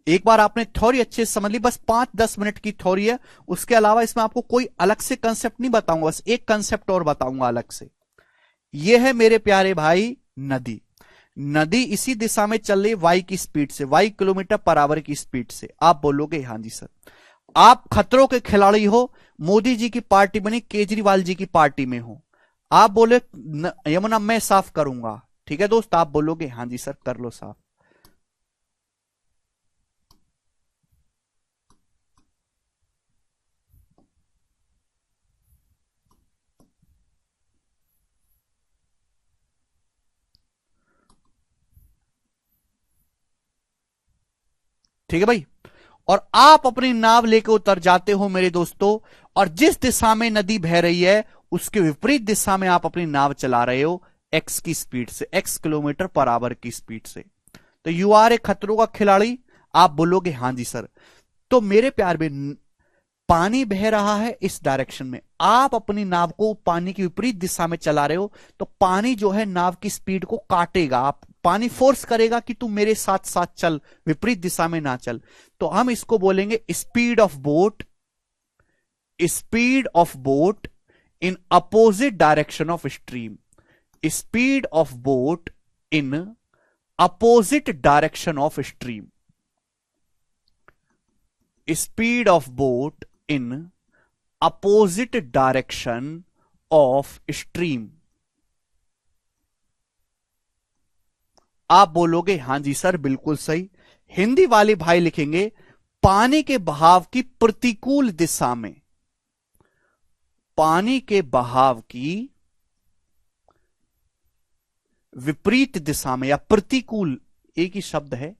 एक बार आपने थ्योरी अच्छे से समझ ली, बस 5-10 मिनट की थ्योरी है, उसके अलावा इसमें आपको कोई अलग से कंसेप्ट नहीं बताऊंगा, बस एक कंसेप्ट और बताऊंगा अलग से। यह है मेरे प्यारे भाई नदी, नदी इसी दिशा में चल रही वाई की स्पीड से, वाई किलोमीटर पर आवर की स्पीड से। आप बोलोगे हां जी सर। आप खतरों के खिलाड़ी हो, मोदी जी की पार्टी बनी, केजरीवाल जी की पार्टी में हो, आप बोले यमुना मैं साफ करूंगा, ठीक है दोस्त, आप बोलोगे हाँ जी सर कर लो साफ। ठीक है भाई, और आप अपनी नाव लेकर उतर जाते हो मेरे दोस्तों, और जिस दिशा में नदी बह रही है उसके विपरीत दिशा में आप अपनी नाव चला रहे हो एक्स की स्पीड से, एक्स किलोमीटर पर आवर की स्पीड से। तो यू आर ए खतरों का खिलाड़ी, आप बोलोगे हाँ जी सर। तो मेरे प्यार में, पानी बह रहा है इस डायरेक्शन में, आप अपनी नाव को पानी की विपरीत दिशा में चला रहे हो, तो पानी जो है नाव की स्पीड को काटेगा, आप पानी फोर्स करेगा कि तू मेरे साथ साथ चल, विपरीत दिशा में ना चल। तो हम इसको बोलेंगे speed of boat, speed of boat in opposite direction of stream, speed of boat in opposite direction of stream, speed of boat in opposite direction of stream. आप बोलोगे हां जी सर बिल्कुल सही। हिंदी वाले भाई लिखेंगे पानी के बहाव की प्रतिकूल दिशा में, पानी के बहाव की विपरीत दिशा में, या प्रतिकूल एक ही शब्द है,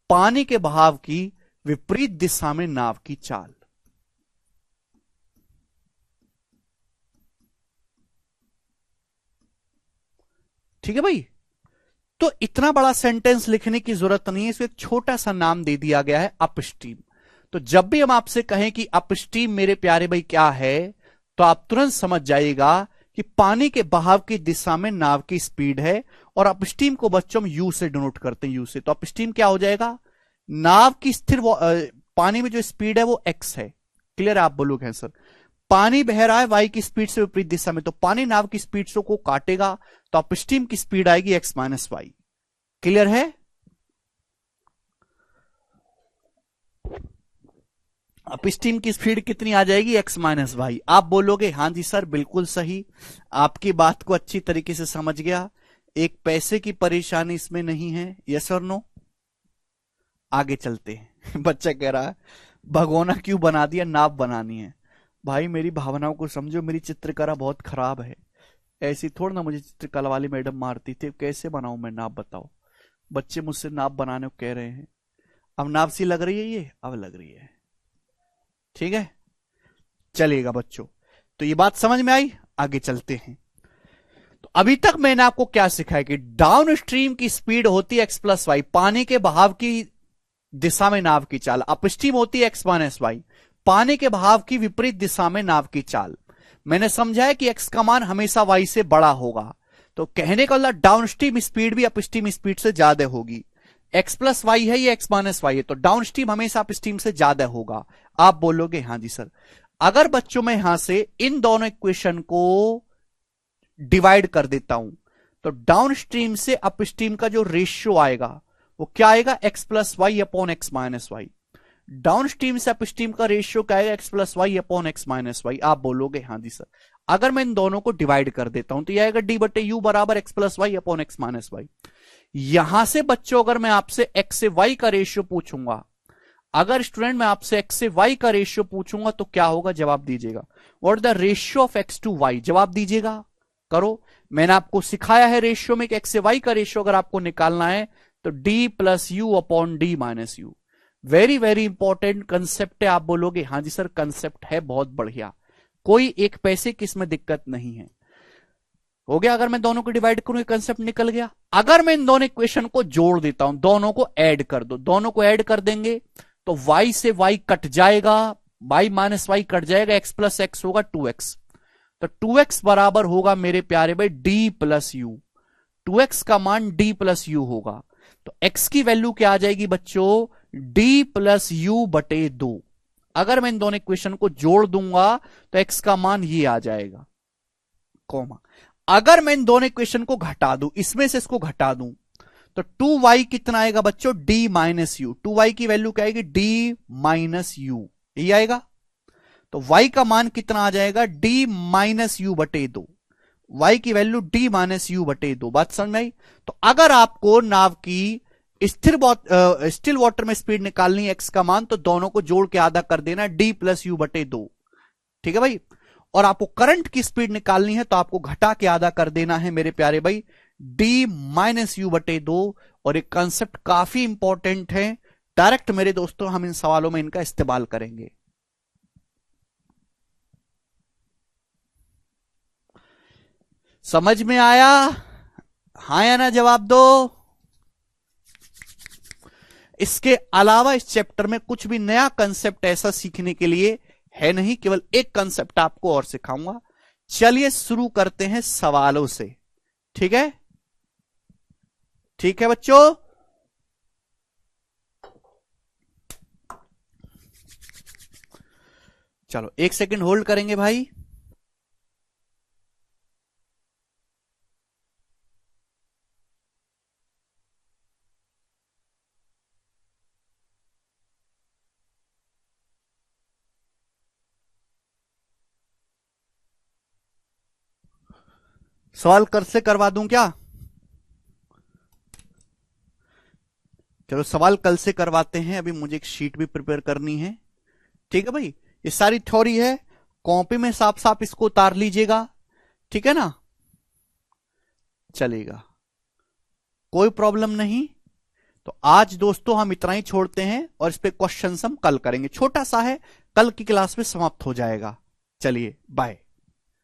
पानी के बहाव की विपरीत दिशा में नाव की चाल। ठीक है भाई, तो इतना बड़ा सेंटेंस लिखने की जरूरत नहीं है, इसको एक छोटा सा नाम दे दिया गया है अपस्ट्रीम। तो जब भी हम आपसे कहें कि अपस्ट्रीम मेरे प्यारे भाई क्या है, तो आप तुरंत समझ जाइएगा कि पानी के बहाव की दिशा में नाव की स्पीड है, और अपस्ट्रीम को बच्चों हम यू से डिनोट करते हैं, यू से। तो अपस्ट्रीम क्या हो जाएगा, नाव की स्थिर पानी में जो स्पीड है वो एक्स है। क्लियर, आप बोलोगे सर पानी बह रहा है वाई की स्पीड से विपरीत दिशा में, तो पानी नाव की स्पीड से को काटेगा, तो अपस्ट्रीम की स्पीड आएगी एक्स माइनस वाई। क्लियर है, अपस्ट्रीम की स्पीड कितनी आ जाएगी, एक्स माइनस वाई। आप बोलोगे हां जी सर बिल्कुल सही, आपकी बात को अच्छी तरीके से समझ गया, एक पैसे की परेशानी इसमें नहीं है। यस और नो, आगे चलते हैं। बच्चा कह रहा है भगोना क्यों बना दिया, नाव बनानी है। भाई मेरी भावनाओं को समझो, मेरी चित्रकला बहुत खराब है, ऐसी थोड़ा ना मुझे चित्रकला वाली मैडम मारती थी, कैसे बनाऊं मैं नाव बताओ। बच्चे मुझसे नाव बनाने को कह रहे हैं, अब नाव सी लग रही है ये, अब लग रही है। ठीक है चलेगा बच्चों, तो ये बात समझ में आई, आगे चलते हैं। तो अभी तक मैंने आपको क्या सिखाया कि डाउन स्ट्रीम की स्पीड होती है एक्स प्लस वाई, पानी के बहाव की दिशा में नाव की चाल। अपस्ट्रीम होती है एक्स माइनस वाई, पानी के बहाव की विपरीत दिशा में नाव की चाल। मैंने समझाया कि एक्स का मान हमेशा वाई से बड़ा होगा, तो कहने का मतलब डाउन स्ट्रीम स्पीड भी अपस्ट्रीम स्पीड से ज्यादा होगी। एक्स प्लस वाई है, ये एक्स माइनस वाई है, तो डाउन स्ट्रीम हमेशा अपस्ट्रीम से ज्यादा होगा। आप बोलोगे हां जी सर। अगर बच्चों में यहां से इन दोनों इक्वेशन को डिवाइड कर देता हूं, तो डाउन स्ट्रीम से अपस्ट्रीम का जो रेशियो आएगा वो क्या आएगा, X plus Y upon X minus Y. Downstream से अपस्ट्रीम का रेशियो क्या आएगा, X plus Y upon X minus Y. आप बोलोगे हाँ जी सर। अगर मैं इन दोनों को डिवाइड कर देता हूं तो यह आएगा डी बटे यू बराबर X plus Y upon X minus Y. यहां से बच्चों अगर मैं आपसे एक्स से वाई का रेशियो पूछूंगा, अगर स्टूडेंट मैं आपसे एक्स से वाई का रेशियो पूछूंगा तो क्या होगा, जवाब दीजिएगा। What the ratio of X to Y, जवाब दीजिएगा, करो। मैंने आपको सिखाया है रेशियो में कि एक्स से वाई का रेशियो अगर आपको निकालना है तो D plus you upon D minus you. Very very important concept है। आप बोलोगे हाँ जी सर कंसेप्ट है बहुत बढ़िया, कोई एक पैसे की इसमें दिक्कत नहीं है। हो गया, अगर मैं दोनों को डिवाइड करूं कंसेप्ट निकल गया। अगर मैं इन दोनों इक्वेशन को जोड़ देता हूं, दोनों को ऐड कर दो, दोनों को ऐड कर देंगे तो y से y कट जाएगा, y माइनस वाई कट जाएगा, x प्लस एक्स होगा 2x। तो 2x बराबर होगा मेरे प्यारे भाई d प्लस यू। 2x का मान d प्लस यू होगा, तो x की वैल्यू क्या आ जाएगी बच्चों, d प्लस यू बटे 2। अगर मैं इन दोनों इक्वेशन को जोड़ दूंगा तो x का मान ये आ जाएगा, कॉमा। अगर मैं इन दोनों इक्वेशन को घटा दूं, इसमें से इसको घटा दूं, तो 2y कितना आएगा बच्चों, d माइनस यू। 2y की वैल्यू क्या आएगी, d माइनस यू। यही आएगा। तो y का मान कितना आ जाएगा, d माइनस यू बटे 2। y की वैल्यू d माइनस यू बटे 2। बात समझ में आई। तो अगर आपको नाव की स्टिल वाटर में स्पीड निकालनी है x का मान, तो दोनों को जोड़ के आधा कर देना d प्लस यू बटे 2। ठीक है भाई। और आपको करंट की स्पीड निकालनी है तो आपको घटा के आधा कर देना है मेरे प्यारे भाई, d माइनस यू बटे 2। और एक कंसेप्ट काफी इंपॉर्टेंट है, डायरेक्ट मेरे दोस्तों हम इन सवालों में इनका इस्तेमाल करेंगे। समझ में आया? हाँ या ना जवाब दो। इसके अलावा इस चैप्टर में कुछ भी नया कंसेप्ट ऐसा सीखने के लिए है नहीं, केवल एक कंसेप्ट आपको और सिखाऊंगा। चलिए शुरू करते हैं सवालों से। ठीक है, ठीक है बच्चों। चलो एक सेकंड होल्ड करेंगे भाई। सवाल कर से करवा दूं क्या? चलो सवाल कल से करवाते हैं, अभी मुझे एक शीट भी प्रिपेयर करनी है। ठीक है भाई, ये सारी थ्योरी है, कॉपी में साफ साफ इसको उतार लीजिएगा। ठीक है ना, चलेगा, कोई प्रॉब्लम नहीं। तो आज दोस्तों हम इतना ही छोड़ते हैं और इस पे क्वेश्चन हम कल करेंगे, छोटा सा है, कल की क्लास में समाप्त हो जाएगा। चलिए बाय।